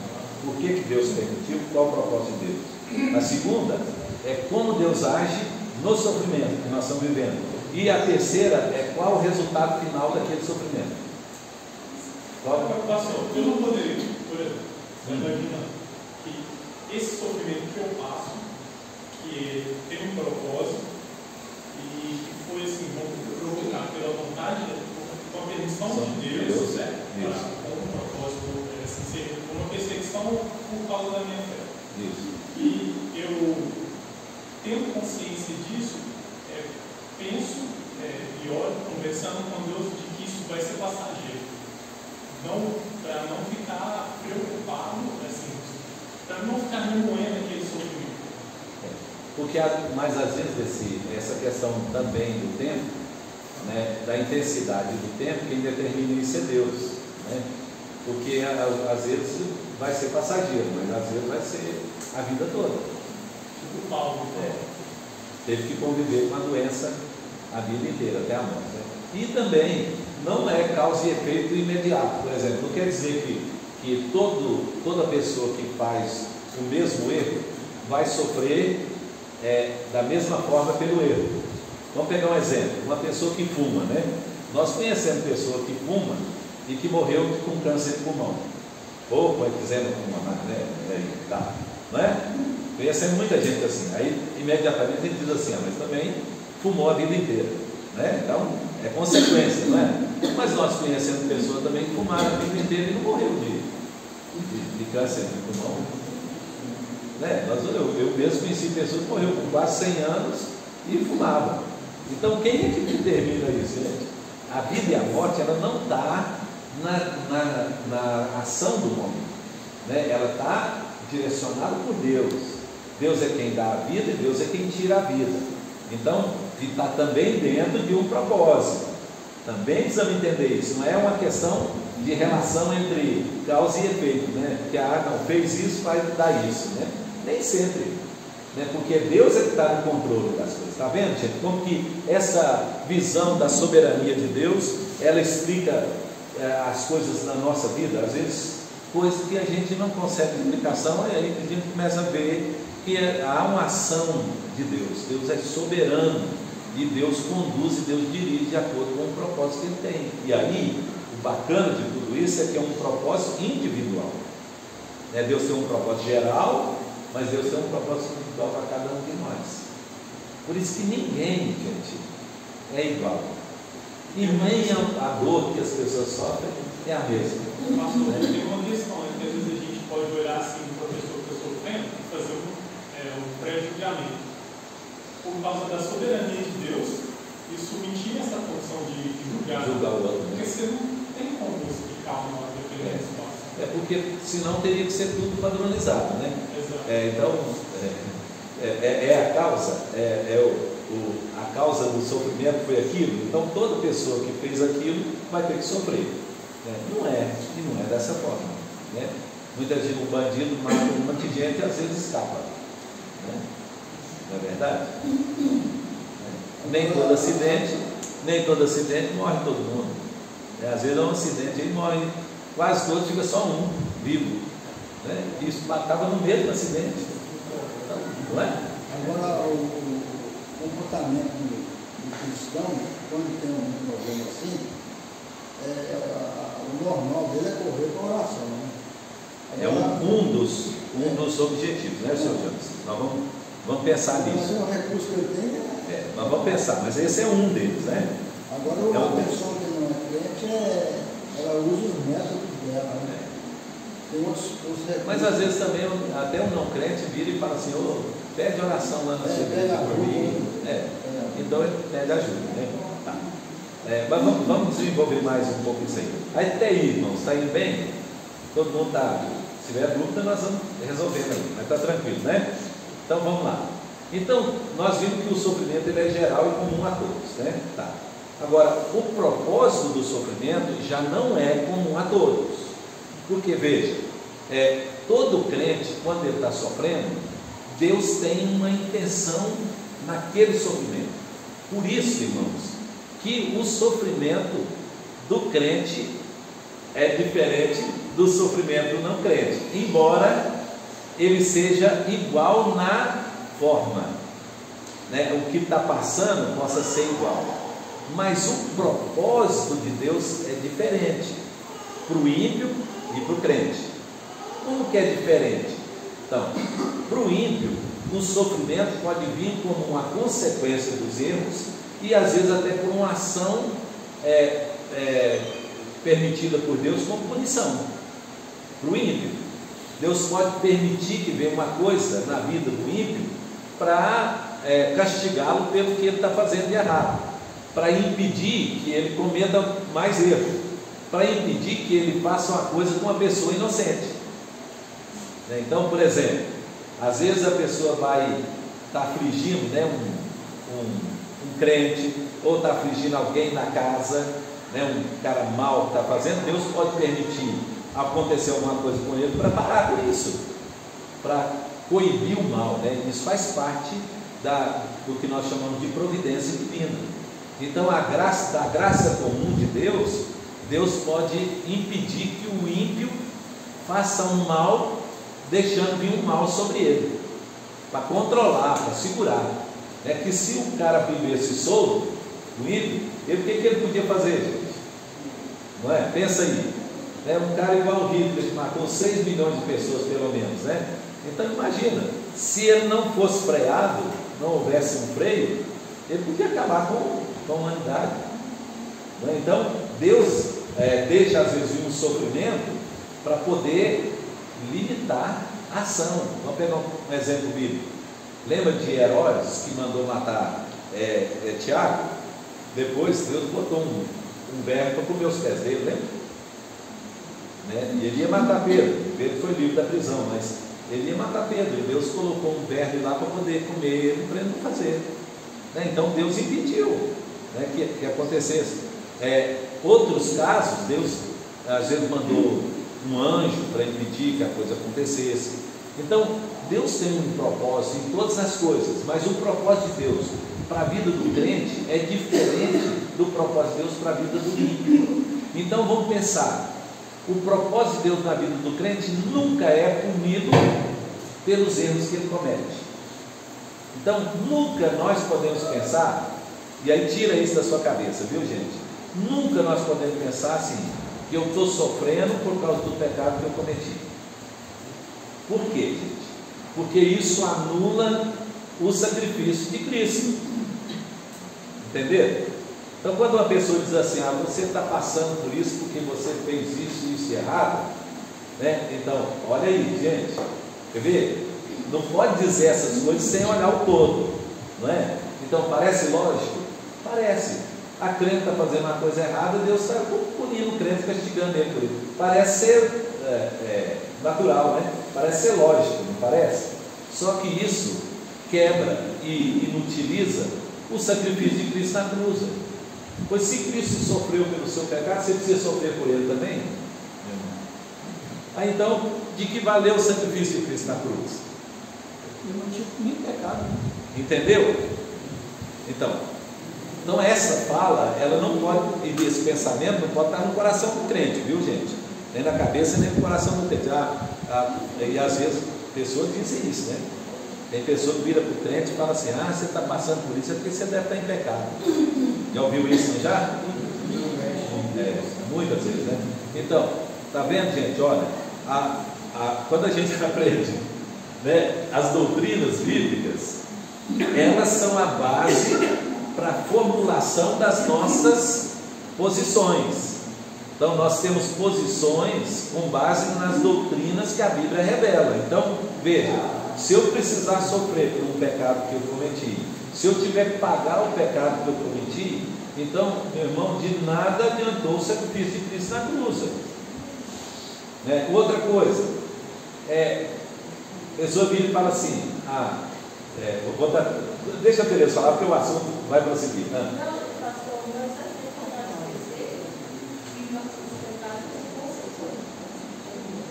Por que Deus permitiu, qual o propósito de Deus. A segunda é como Deus age no sofrimento que nós estamos vivendo. E a terceira é qual o resultado final daquele sofrimento. Pastor, eu não poderia, por exemplo, imaginando que esse sofrimento que eu passo, que tem um propósito, e que foi assim, provocado pela vontade, com a permissão de Deus, com um propósito, assim, com uma perseguição por causa da minha fé. Isso. E eu, tendo consciência disso, penso e oro, conversando com Deus, de que isso vai ser passageiro. Para não ficar preocupado, assim, para não ficar remoendo aquele sofrimento. Porque, mas às vezes essa questão também do tempo, né, da intensidade do tempo, quem determina isso é Deus, né? Porque às vezes vai ser passageiro, mas às vezes vai ser a vida toda. Tipo Paulo. Teve que conviver com a doença a vida inteira, até a morte, né? E também não é causa e efeito imediato. Por exemplo, não quer dizer que toda pessoa que faz o mesmo erro vai sofrer da mesma forma pelo erro. Vamos pegar um exemplo, uma pessoa que fuma, né? Nós conhecemos pessoa que fuma e que morreu com câncer de pulmão, ou foi fizendo uma, né? Tá, não é? Conhecemos muita gente assim. Aí imediatamente a gente diz assim, mas também fumou a vida inteira, né? Então é consequência, não é? Mas nós conhecemos pessoas também que fumaram a vida inteira e não morreu de câncer de pulmão, né? Eu mesmo conheci pessoas que morreram com quase 100 anos e fumavam. Então quem é que determina isso, gente? A vida e a morte, ela não está na ação do homem, né? Ela está direcionada por Deus. Deus é quem dá a vida e Deus é quem tira a vida. Então, está também dentro de um propósito. Também precisamos entender isso. Não é uma questão de relação entre causa e efeito, né? Que não fez isso, vai dar isso, né? Nem sempre, né? Porque Deus é que está no controle das coisas. Está vendo, gente? Como que essa visão da soberania de Deus, ela explica as coisas na nossa vida, às vezes coisas que a gente não consegue explicação, e aí a gente começa a ver que há uma ação de Deus. Deus é soberano e Deus conduz e Deus dirige de acordo com o propósito que Ele tem. E aí, o bacana de tudo isso é que é um propósito individual. Deus tem um propósito geral, mas Deus tem um propósito individual para cada um de nós. Por isso que ninguém, gente, é igual. E nem a dor que as pessoas sofrem é a mesma. Pastor, tem uma questão, né? Que às vezes a gente pode olhar assim para a pessoa que está sofrendo e fazer um pré-julgamento. Por causa da soberania de Deus, isso me tira essa função de julgar. Julgar o outro, né? Porque você não tem como explicar uma dependente situação. É porque senão teria que ser tudo padronizado, né? Exato. Então, a causa, a causa do sofrimento foi aquilo, então toda pessoa que fez aquilo vai ter que sofrer. Não é, e não é dessa forma, né? Muita gente, um bandido mata um monte de gente e às vezes escapa, né? Não é verdade? Nem todo acidente morre todo mundo. Às vezes é um acidente e morre quase todos, fica só um vivo, né? Isso matava no mesmo acidente, não é? Agora, o comportamento do cristão, quando tem um problema assim, o normal dele é correr para a oração, né? Agora, um dos objetivos, né, senhor Jones? Nós vamos pensar nisso. O recurso que ele tem nós vamos pensar, mas esse é um deles, né? Agora, uma pessoa que não é crente, ela usa os métodos dela, né? Tem outros recursos. Mas às vezes também, até um não crente vira e fala assim: pede oração lá na sua igreja por mim. Então ele pede ajuda, né? Tá. Mas vamos desenvolver mais um pouco isso aí. Aí até aí, irmãos, está indo bem? Todo mundo está. Se tiver dúvida, nós vamos resolvendo aí, mas está tranquilo, né? Então vamos lá. Então, nós vimos que o sofrimento ele é geral e comum a todos, né? Tá. Agora, o propósito do sofrimento já não é comum a todos. Porque, veja, todo crente, quando ele está sofrendo, Deus tem uma intenção naquele sofrimento. Por isso, irmãos, que o sofrimento do crente é diferente do sofrimento do não crente, embora ele seja igual na forma, né? O que está passando possa ser igual, mas o propósito de Deus é diferente para o ímpio e para o crente. Como que é diferente? Então, para o ímpio, o sofrimento pode vir como uma consequência dos erros e às vezes até por uma ação permitida por Deus como punição. Para o ímpio, Deus pode permitir que venha uma coisa na vida do ímpio para castigá-lo pelo que ele está fazendo de errado, para impedir que ele cometa mais erros, para impedir que ele faça uma coisa com uma pessoa inocente. Então, por exemplo, às vezes a pessoa vai estar afligindo, né, um crente, ou está afligindo alguém na casa, né, um cara mau que está fazendo. Deus pode permitir acontecer alguma coisa com ele para parar com isso, para coibir o mal, né? Isso faz parte do que nós chamamos de providência divina. Então, da graça comum de Deus, Deus pode impedir que o ímpio faça um mal, deixando vir um mal sobre ele, para controlar, para segurar. É que se o cara vivesse solto, o ímpio, o que ele podia fazer, gente? Não é? Pensa aí, um cara igual o Hitler, que matou 6 milhões de pessoas pelo menos, né? Então imagina, se ele não fosse freado, não houvesse um freio, ele podia acabar com a humanidade. Não é? Então Deus deixa às vezes um sofrimento para poder limitar a ação. Vamos pegar um exemplo bíblico. Lembra de Herodes que mandou matar Tiago? Depois Deus botou um verme para comer os pés dele, lembra? E ele ia matar Pedro. Pedro foi livre da prisão, mas ele ia matar Pedro, e Deus colocou um verme lá para poder comer ele, para ele não fazer. Então Deus impediu que acontecesse. Outros casos, Deus às vezes mandou um anjo para impedir que a coisa acontecesse. Então, Deus tem um propósito em todas as coisas, mas o propósito de Deus para a vida do crente é diferente do propósito de Deus para a vida do ímpio. Então, vamos pensar, o propósito de Deus na vida do crente nunca é punido pelos erros que ele comete. Então, nunca nós podemos pensar, e aí tira isso da sua cabeça, viu, gente? Nunca nós podemos pensar assim, que eu estou sofrendo por causa do pecado que eu cometi. Por quê, gente? Porque isso anula o sacrifício de Cristo. Entenderam? Então, quando uma pessoa diz assim, você está passando por isso porque você fez isso e isso errado, né? Então, olha aí, gente, quer ver? Não pode dizer essas coisas sem olhar o todo, não é? Então, parece lógico? Parece. A crente está fazendo uma coisa errada, Deus está punindo o crente, castigando ele por isso. Parece ser natural, né? Parece ser lógico, não parece? Só que isso quebra e inutiliza o sacrifício de Cristo na cruz. Pois se Cristo sofreu pelo seu pecado, você precisa sofrer por ele também? Então, de que valeu o sacrifício de Cristo na cruz? Eu não tive nem pecado. Entendeu? Então essa fala, ela não pode, esse pensamento não pode estar no coração do crente, viu, gente? Nem na cabeça, nem no coração do crente. E às vezes pessoas dizem isso, né? Tem pessoa que vira para o crente e fala assim, você está passando por isso, é porque você deve estar em pecado. Já ouviu isso, não já? Muitas vezes, né? Então, tá vendo, gente? Olha, quando a gente aprende, né, as doutrinas bíblicas, elas são a base para a formulação das nossas posições. Então, nós temos posições com base nas doutrinas que a Bíblia revela. Então, veja, se eu precisar sofrer por um pecado que eu cometi, se eu tiver que pagar o pecado que eu cometi, então, meu irmão, de nada adiantou o sacrifício de Cristo na cruz. Né? Outra coisa, a pessoa vira e fala assim, deixa a Tereza falar, porque o assunto vai prosseguir. Não, pastor, nós temos que que nossos pecados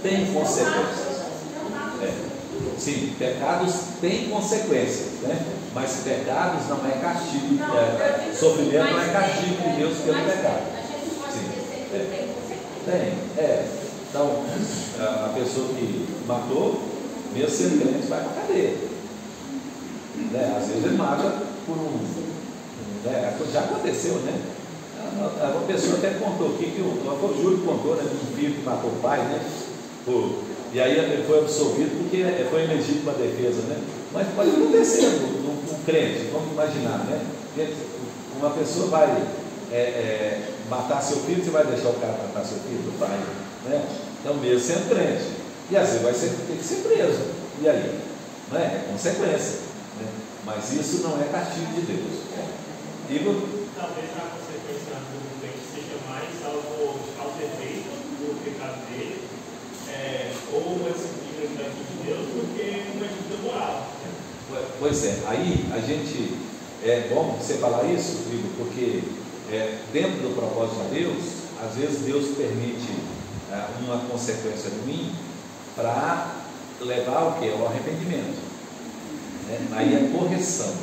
tem consequências. Sim, pecados têm consequências, né? Mas pecados não é castigo, sofrimento não é castigo de Deus pelo pecado. A gente pode esquecer que tem consequências. Tem. Então, a pessoa que matou, mesmo sendo crente, vai para a cadeia. Né? Às vezes ele mata por já aconteceu, né? Uma pessoa até contou aqui que o Júlio contou, né, de um filho que matou o pai, né? E aí ele foi absolvido porque foi em legítima defesa, né? Mas pode acontecer num crente, vamos imaginar, né? Uma pessoa vai matar seu filho, você vai deixar o cara matar seu filho, o pai, né? Então, mesmo sendo crente, e às vezes ter que ser preso, e aí? Não é consequência, né? Mas isso não é castigo de Deus. Igor? Talvez a consequência do crente seja mais aos efeitos do pecado dele, ou uma disciplina daqui de Deus, do que uma dívida moral. Pois é, aí a gente, é bom você falar isso, Igor, porque dentro do propósito de Deus, às vezes Deus permite uma consequência ruim para levar ao que? Ao arrependimento. Aí é correção,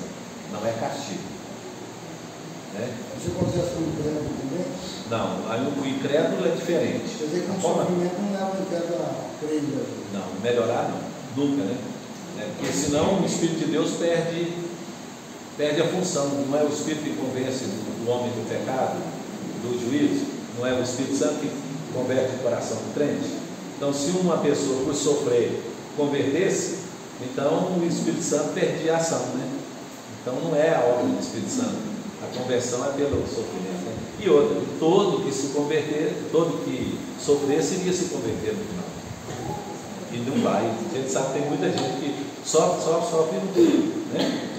não é castigo. Você considera o incrédulo também? Não, aí o incrédulo é diferente. Quer dizer que o sofrimento não leva o incrédulo a crer em Deus. Não, melhorar não, nunca, né? Porque senão o Espírito de Deus perde a função. Não é o Espírito que convence o homem do pecado, do juízo, não é o Espírito Santo que converte o coração do crente. Então, se uma pessoa por sofrer convertesse, então o Espírito Santo perdia a ação, né? Então não é a obra do Espírito Santo. A conversão é pelo sofrimento, né? E outra, todo que se converter, todo que sofresse iria se converter no final. E não vai. A gente sabe que tem muita gente que sofre no tempo, né?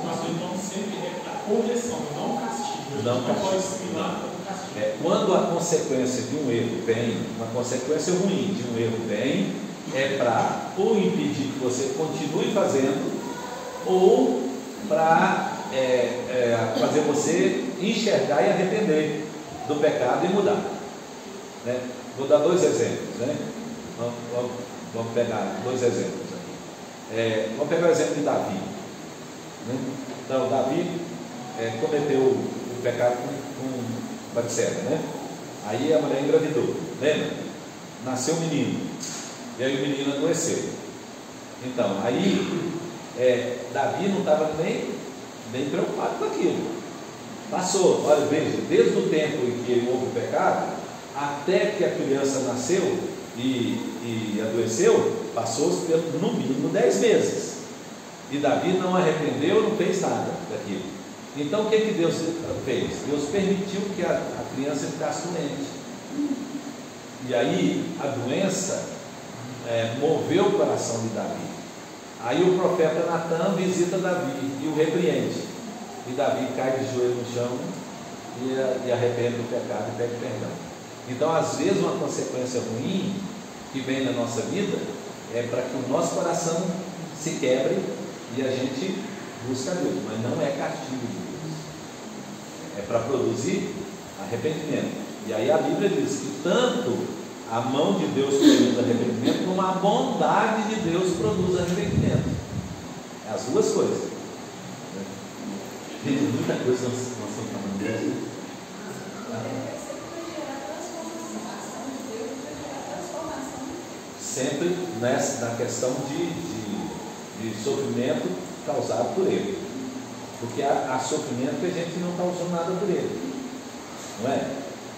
Mas então sempre é a correção, não o castigo. Não pode assimilar como castigo. Quando a consequência de um erro vem, uma consequência ruim de um erro vem, é para ou impedir que você continue fazendo, ou para fazer você enxergar e arrepender do pecado e mudar, né? Vou dar dois exemplos, né? Vamos pegar dois exemplos aqui. Vamos pegar o exemplo de Davi, né? Então, Davi cometeu o pecado com Batseba, né? Aí a mulher engravidou, lembra? Nasceu um menino, e aí o menino adoeceu. Então, aí Davi não estava nem preocupado com aquilo. Passou, olha, veja, desde o tempo em que houve o pecado, até que a criança nasceu e adoeceu, passou no mínimo 10 meses. E Davi não arrependeu, não fez nada daquilo. Então o que Deus fez? Deus permitiu que a criança ficasse doente. E aí a doença moveu o coração de Davi. Aí o profeta Natan visita Davi e o repreende. E Davi cai de joelho no chão e arrepende do pecado e pede perdão. Então, às vezes, uma consequência ruim que vem na nossa vida é para que o nosso coração se quebre e a gente busque a Deus, mas não é castigo de Deus, é para produzir arrependimento. E aí a Bíblia diz que tanto a mão de Deus produz arrependimento, como a bondade de Deus produz arrependimento. É as duas coisas. Tem muita coisa nós estamos falando de Deus. Sempre na questão de sofrimento causado por ele, porque há sofrimento que a gente não causou nada por ele, não é?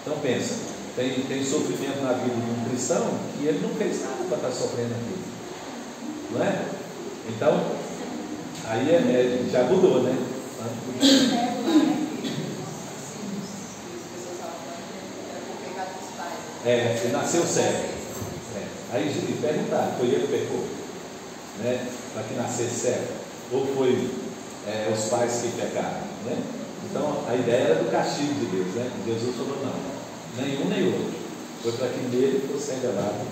Então pensa, tem sofrimento na vida de um cristão que ele não fez nada para estar sofrendo aquilo, não é? Então aí já mudou, né? Ele nasceu cego. Aí perguntaram, foi ele que pecou, né, para que nascesse cego? Ou foi os pais que pecaram, né? Então a ideia era do castigo de Deus, né? Jesus falou não, nenhum nem outro. Foi para que nele fosse revelado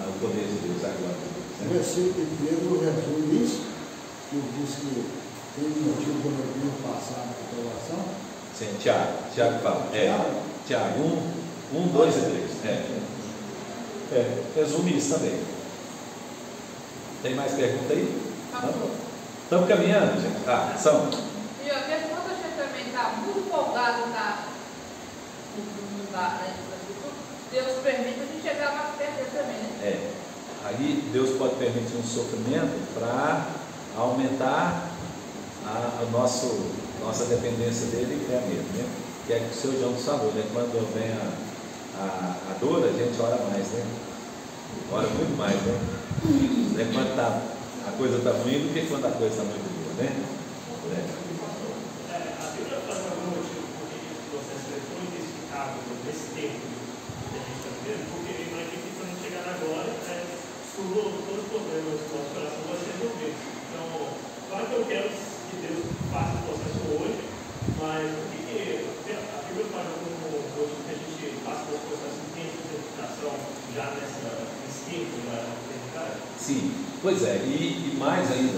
o poder de Deus, a glória de Deus, né? O versículo de Pedro resume isso, que diz que tem motivo de alegria passar na aprovação. Sim, Tiago fala. Tiago 1, 2 e 3. Resume isso também. Tem mais pergunta aí? Estamos caminhando, gente. São. E eu vejo quando a gente também está muito empolgado Deus permite a gente chegar mais perto também, né? Aí Deus pode permitir um sofrimento para aumentar a nossa dependência dele e crer nele, né? Que é que o Senhor João falou, né? Quando vem a dor, a gente ora mais, né? Ora muito mais, né? Quando a coisa está ruim do que quando a coisa está muito boa, né? A Bíblia fala algum motivo por que esse processo é tão intensificado nesse tempo que a gente está vivendo, porque imagina que quando a gente chegar agora, todos os problemas do nosso coração vão ser resolvidos. Então, claro que eu quero que Deus faça o processo hoje, mas o que a Bíblia fala como hoje que a gente passa por um processo de identificação já nesse tempo da eternidade? Sim, pois é, e mais ainda,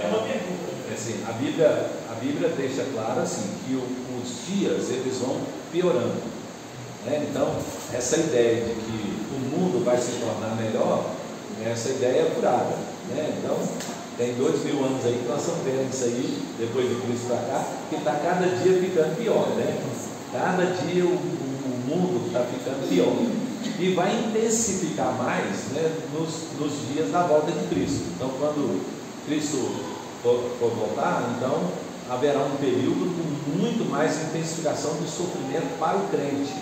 uma pergunta. Assim, a Bíblia deixa claro assim, que os dias eles vão piorando, né? Então, essa ideia de que o mundo vai se tornar melhor, essa ideia é furada, né? Então, tem 2000 anos aí que nós estamos vendo isso aí, depois de Cristo para cá, que está cada dia ficando pior, né? Cada dia o mundo está ficando pior. E vai intensificar mais, né, nos dias da volta de Cristo. Então, quando Cristo for voltar, então haverá um período com muito mais intensificação de sofrimento para o crente,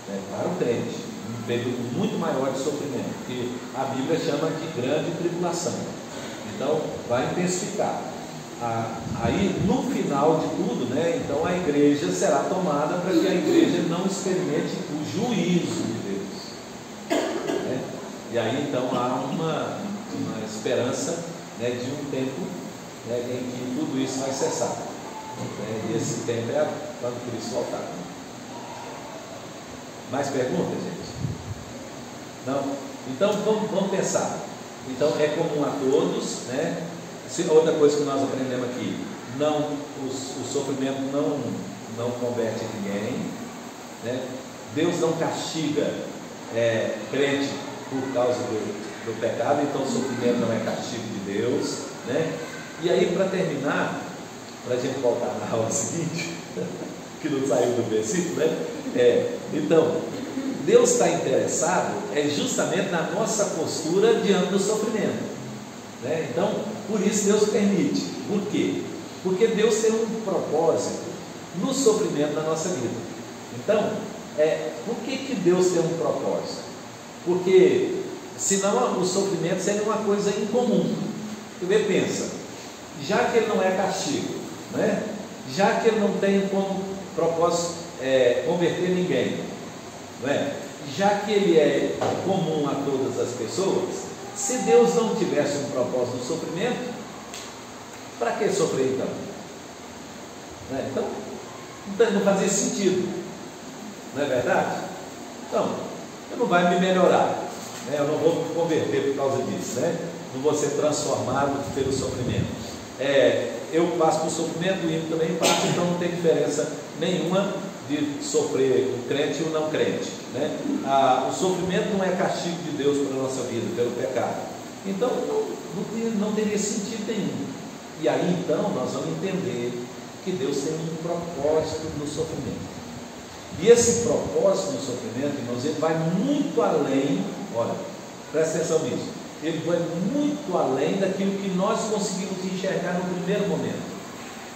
né, para o crente, um período muito maior de sofrimento, que a Bíblia chama de grande tribulação. Então, vai intensificar. Aí, no final de tudo, né, então a igreja será tomada para que a igreja não experimente o juízo de Deus, né? E aí, então, há uma esperança, né, de um tempo, né, em que tudo isso vai cessar, né? E esse tempo é quando Cristo voltar. Mais perguntas, gente? Não? Então, vamos pensar. Então, é comum a todos, né? Outra coisa que nós aprendemos aqui, o sofrimento não converte ninguém, né? Deus não castiga crente por causa do pecado, então o sofrimento não é castigo de Deus, né? E aí, para terminar, para a gente voltar na aula seguinte, que não saiu do versículo, né? Então, Deus está interessado justamente na nossa postura diante do sofrimento, né? Então, por isso Deus permite. Por quê? Porque Deus tem um propósito no sofrimento da nossa vida. Então, por que Deus tem um propósito? Porque senão o sofrimento seria uma coisa incomum. Você pensa, já que ele não é castigo, né? Já que ele não tem como propósito converter ninguém, né? Já que ele é comum a todas as pessoas, se Deus não tivesse um propósito no sofrimento, para que sofrer então? Né? Então não fazia sentido, não é verdade? Então, eu não vai me melhorar, né? Eu não vou me converter por causa disso, né? Não vou ser transformado pelo sofrimento. Eu passo por sofrimento, o ímpio também passa, então não tem diferença nenhuma de sofrer o crente e o não crente, né? O sofrimento não é castigo de Deus para a nossa vida, pelo pecado. Então não teria sentido nenhum. E aí então nós vamos entender que Deus tem um propósito no sofrimento. E esse propósito no sofrimento, irmãos, ele vai muito além, olha, presta atenção nisso, ele vai muito além daquilo que nós conseguimos enxergar no primeiro momento.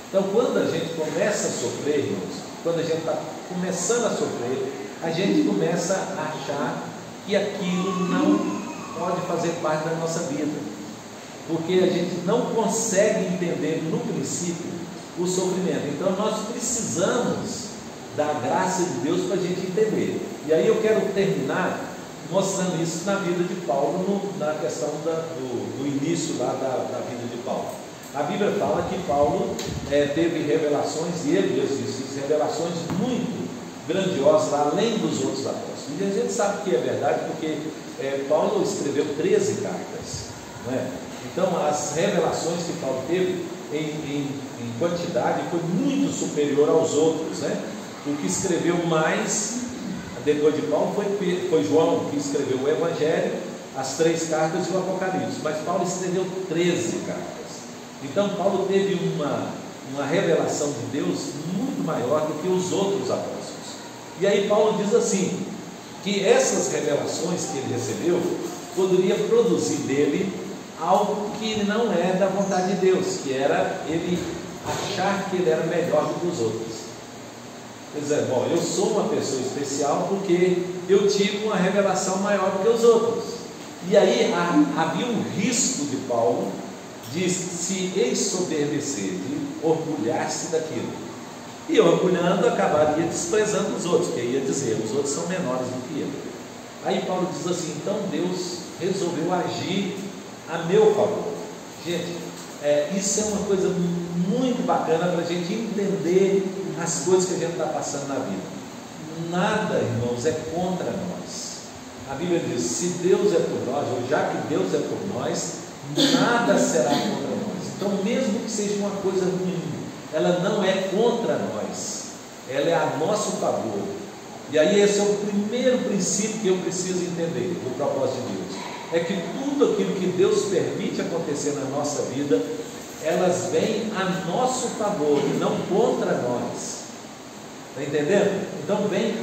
Então, quando a gente começa a sofrer, irmãos, quando a gente está começando a sofrer, a gente começa a achar que aquilo não pode fazer parte da nossa vida, porque a gente não consegue entender no princípio o sofrimento. Então, nós precisamos da graça de Deus para a gente entender. E aí eu quero terminar mostrando isso na vida de Paulo, na questão do início lá da vida de Paulo. A Bíblia fala que Paulo teve revelações, e ele mesmo disse, revelações muito grandiosas, além dos outros apóstolos. E a gente sabe que é verdade, porque Paulo escreveu 13 cartas, não é? Então as revelações que Paulo teve em quantidade foi muito superior aos outros, né? O que escreveu mais depois de Paulo foi João, que escreveu o Evangelho, as 3 cartas e o Apocalipse, mas Paulo escreveu 13 cartas. Então Paulo teve uma revelação de Deus muito maior do que os outros apóstolos. E aí Paulo diz assim, que essas revelações que ele recebeu poderia produzir nele algo que não é da vontade de Deus, que era ele achar que ele era melhor do que os outros. Quer dizer, bom, eu sou uma pessoa especial porque eu tive uma revelação maior do que os outros. E aí havia um risco de Paulo de se ensoberbecer, de orgulhar-se daquilo. E orgulhando, acabaria desprezando os outros, que ia dizer, os outros são menores do que ele. Aí Paulo diz assim, então Deus resolveu agir a meu favor. Gente, isso é uma coisa muito bacana para a gente entender as coisas que a gente está passando na vida. Nada, irmãos, é contra nós. A Bíblia diz, se Deus é por nós, ou já que Deus é por nós, nada será contra nós. Então, mesmo que seja uma coisa ruim, ela não é contra nós, ela é a nosso favor. E aí esse é o primeiro princípio que eu preciso entender do propósito de Deus, é que tudo aquilo que Deus permite acontecer na nossa vida, elas vêm a nosso favor e não contra nós. Está entendendo? Então vem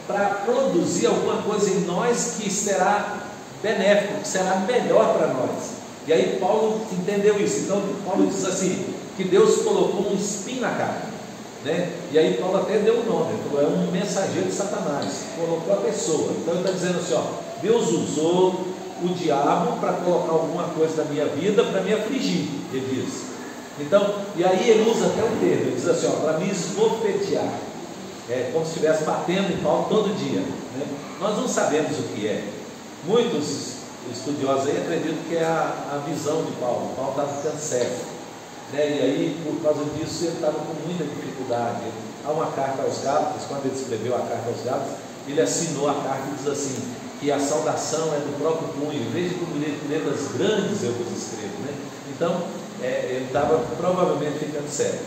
para produzir alguma coisa em nós que será benéfico, que será melhor para nós. E aí Paulo entendeu isso. Então Paulo diz assim, que Deus colocou um espinho na carne, né? E aí Paulo até deu o nome, então é um mensageiro de Satanás, colocou a pessoa. Então ele está dizendo assim, ó, Deus usou o diabo para colocar alguma coisa na minha vida para me afligir, ele diz. Então, e aí ele usa até um termo, ele diz assim, ó, para me esbofetear, como se estivesse batendo em Paulo todo dia, né? Nós não sabemos o que é. Muitos estudiosos aí acreditam que é a visão de Paulo. Paulo estava ficando cego, né? E aí, por causa disso, ele estava com muita dificuldade. Há uma carta aos Gálatas, quando ele escreveu a carta aos Gálatas, ele assinou a carta e diz assim, que a saudação é do próprio punho, veja como letras grandes eu vos escrevo, né? Então, ele estava provavelmente ficando cego.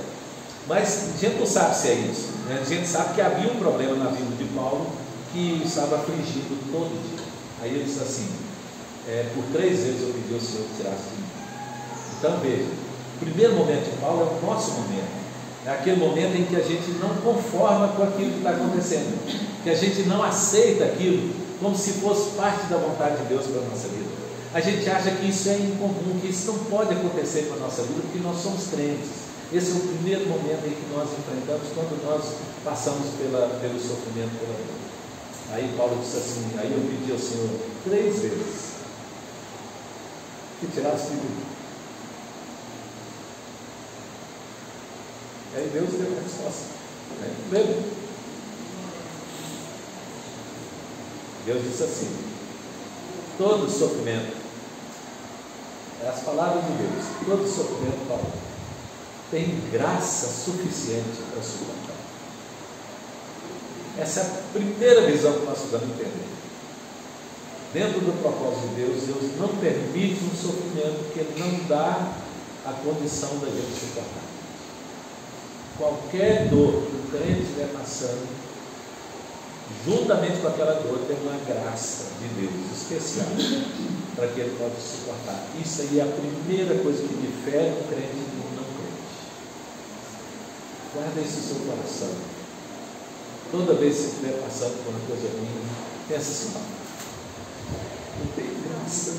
Mas a gente não sabe se é isso, né? A gente sabe que havia um problema na vida de Paulo, que estava afligido todo dia. Aí ele disse assim, por 3 vezes eu pedi ao Senhor que tirasse de mim. Então veja, o primeiro momento de Paulo é o nosso momento. É aquele momento em que a gente não conforma com aquilo que está acontecendo, que a gente não aceita aquilo como se fosse parte da vontade de Deus para a nossa vida. A gente acha que isso é incomum, que isso não pode acontecer com a nossa vida, porque nós somos crentes. Esse é o primeiro momento em que nós enfrentamos quando nós passamos pelo sofrimento, pela dor. Aí Paulo disse assim, aí eu pedi ao Senhor 3 vezes que tirasse de mim. Aí Deus deu a resposta. Lembra? Deus disse assim, todo sofrimento, as palavras de Deus, todo sofrimento, Paulo, tem graça suficiente para suportar. Essa é a primeira visão que nós precisamos entender. Dentro do propósito de Deus, Deus não permite um sofrimento que Ele não dá a condição da gente suportar. Qualquer dor que o crente estiver passando, juntamente com aquela dor, tem uma graça de Deus especial para que ele possa suportar. Isso aí é a primeira coisa que difere um crente de um não crente. Guarda isso no seu coração. Toda vez que você estiver passando por uma coisa ruim, pensa assim, não tem graça.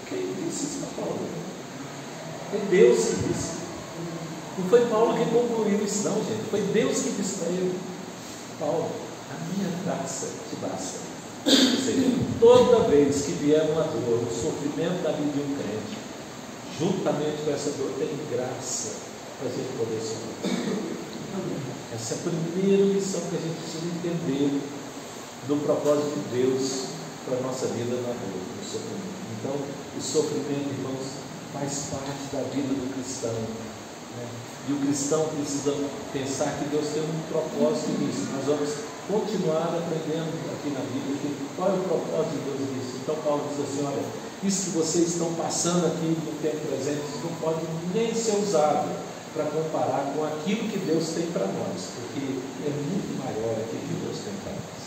Quem disse isso para Paulo? Foi Deus que disse. Não foi Paulo que concluiu isso não, gente. Foi Deus que disse para ele, Paulo, a minha graça te basta. Ou seja, toda vez que vier uma dor, um sofrimento da vida de um crente, juntamente com essa dor tem graça para a gente poder suportar. Essa é a primeira lição que a gente precisa entender do propósito de Deus para a nossa vida na dor, no sofrimento. Então, o sofrimento, irmãos, faz parte da vida do cristão. E o cristão precisa pensar que Deus tem um propósito nisso. Nós vamos continuar aprendendo aqui na Bíblia qual é o propósito de Deus nisso. Então Paulo diz assim, olha, isso que vocês estão passando aqui no tempo presente, isso não pode nem ser usado para comparar com aquilo que Deus tem para nós, porque é muito maior aquilo que Deus tem para nós,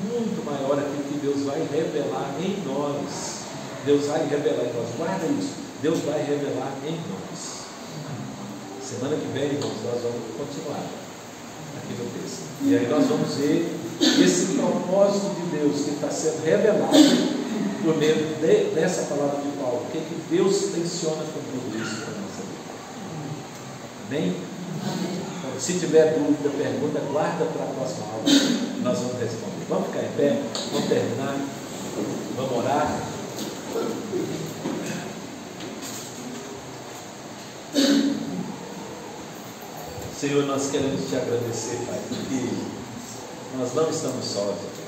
muito maior aquilo que Deus vai revelar em nós. Deus vai revelar em nós, guarda isso, Deus vai revelar em nós. Semana que vem, irmãos, nós vamos continuar aqui no texto. E aí nós vamos ver esse propósito de Deus que está sendo revelado por meio dessa palavra de Paulo. O que Deus tensiona com tudo isso para a nossa vida. Amém? Então, se tiver dúvida, pergunta, guarda para a próxima aula. Nós vamos responder. Vamos ficar em pé, vamos terminar, vamos orar. Senhor, nós queremos te agradecer, Pai, porque nós não estamos sós, Deus.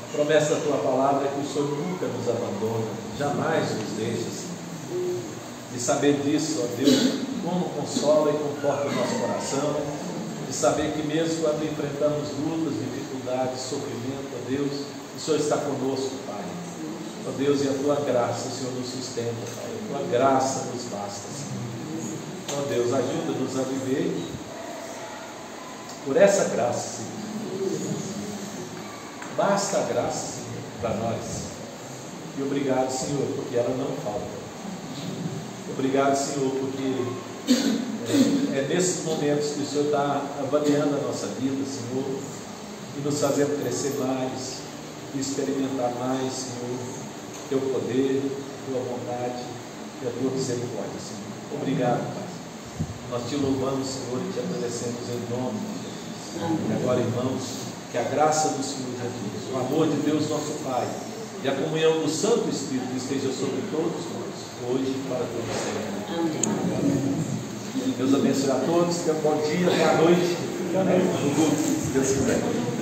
A promessa da tua palavra é que o Senhor nunca nos abandona, jamais nos deixa, Senhor. De saber disso, ó Deus, como consola e conforta o nosso coração, de saber que mesmo quando enfrentamos lutas, dificuldades, sofrimento, ó Deus, o Senhor está conosco, Pai. Ó Deus, e a tua graça, o Senhor nos sustenta, Pai. A tua graça nos basta, Senhor. Ó Deus, ajuda-nos a viver por essa graça, Senhor. Basta a graça, Senhor, para nós. E obrigado, Senhor, porque ela não falta. Obrigado, Senhor, porque é nesses momentos que o Senhor está avaliando a nossa vida, Senhor, e nos fazendo crescer mais, e experimentar mais, Senhor, teu poder, tua vontade e a tua misericórdia, Senhor. Obrigado, Pai. Nós te louvamos, Senhor, e te agradecemos em nome de Jesus. E agora, irmãos, que a graça do Senhor Jesus, o amor de Deus nosso Pai e a comunhão do Santo Espírito esteja sobre todos nós, hoje e para todos sempre. Amém. Deus abençoe a todos, tenham um bom dia, boa noite, no culto, se Deus quiser.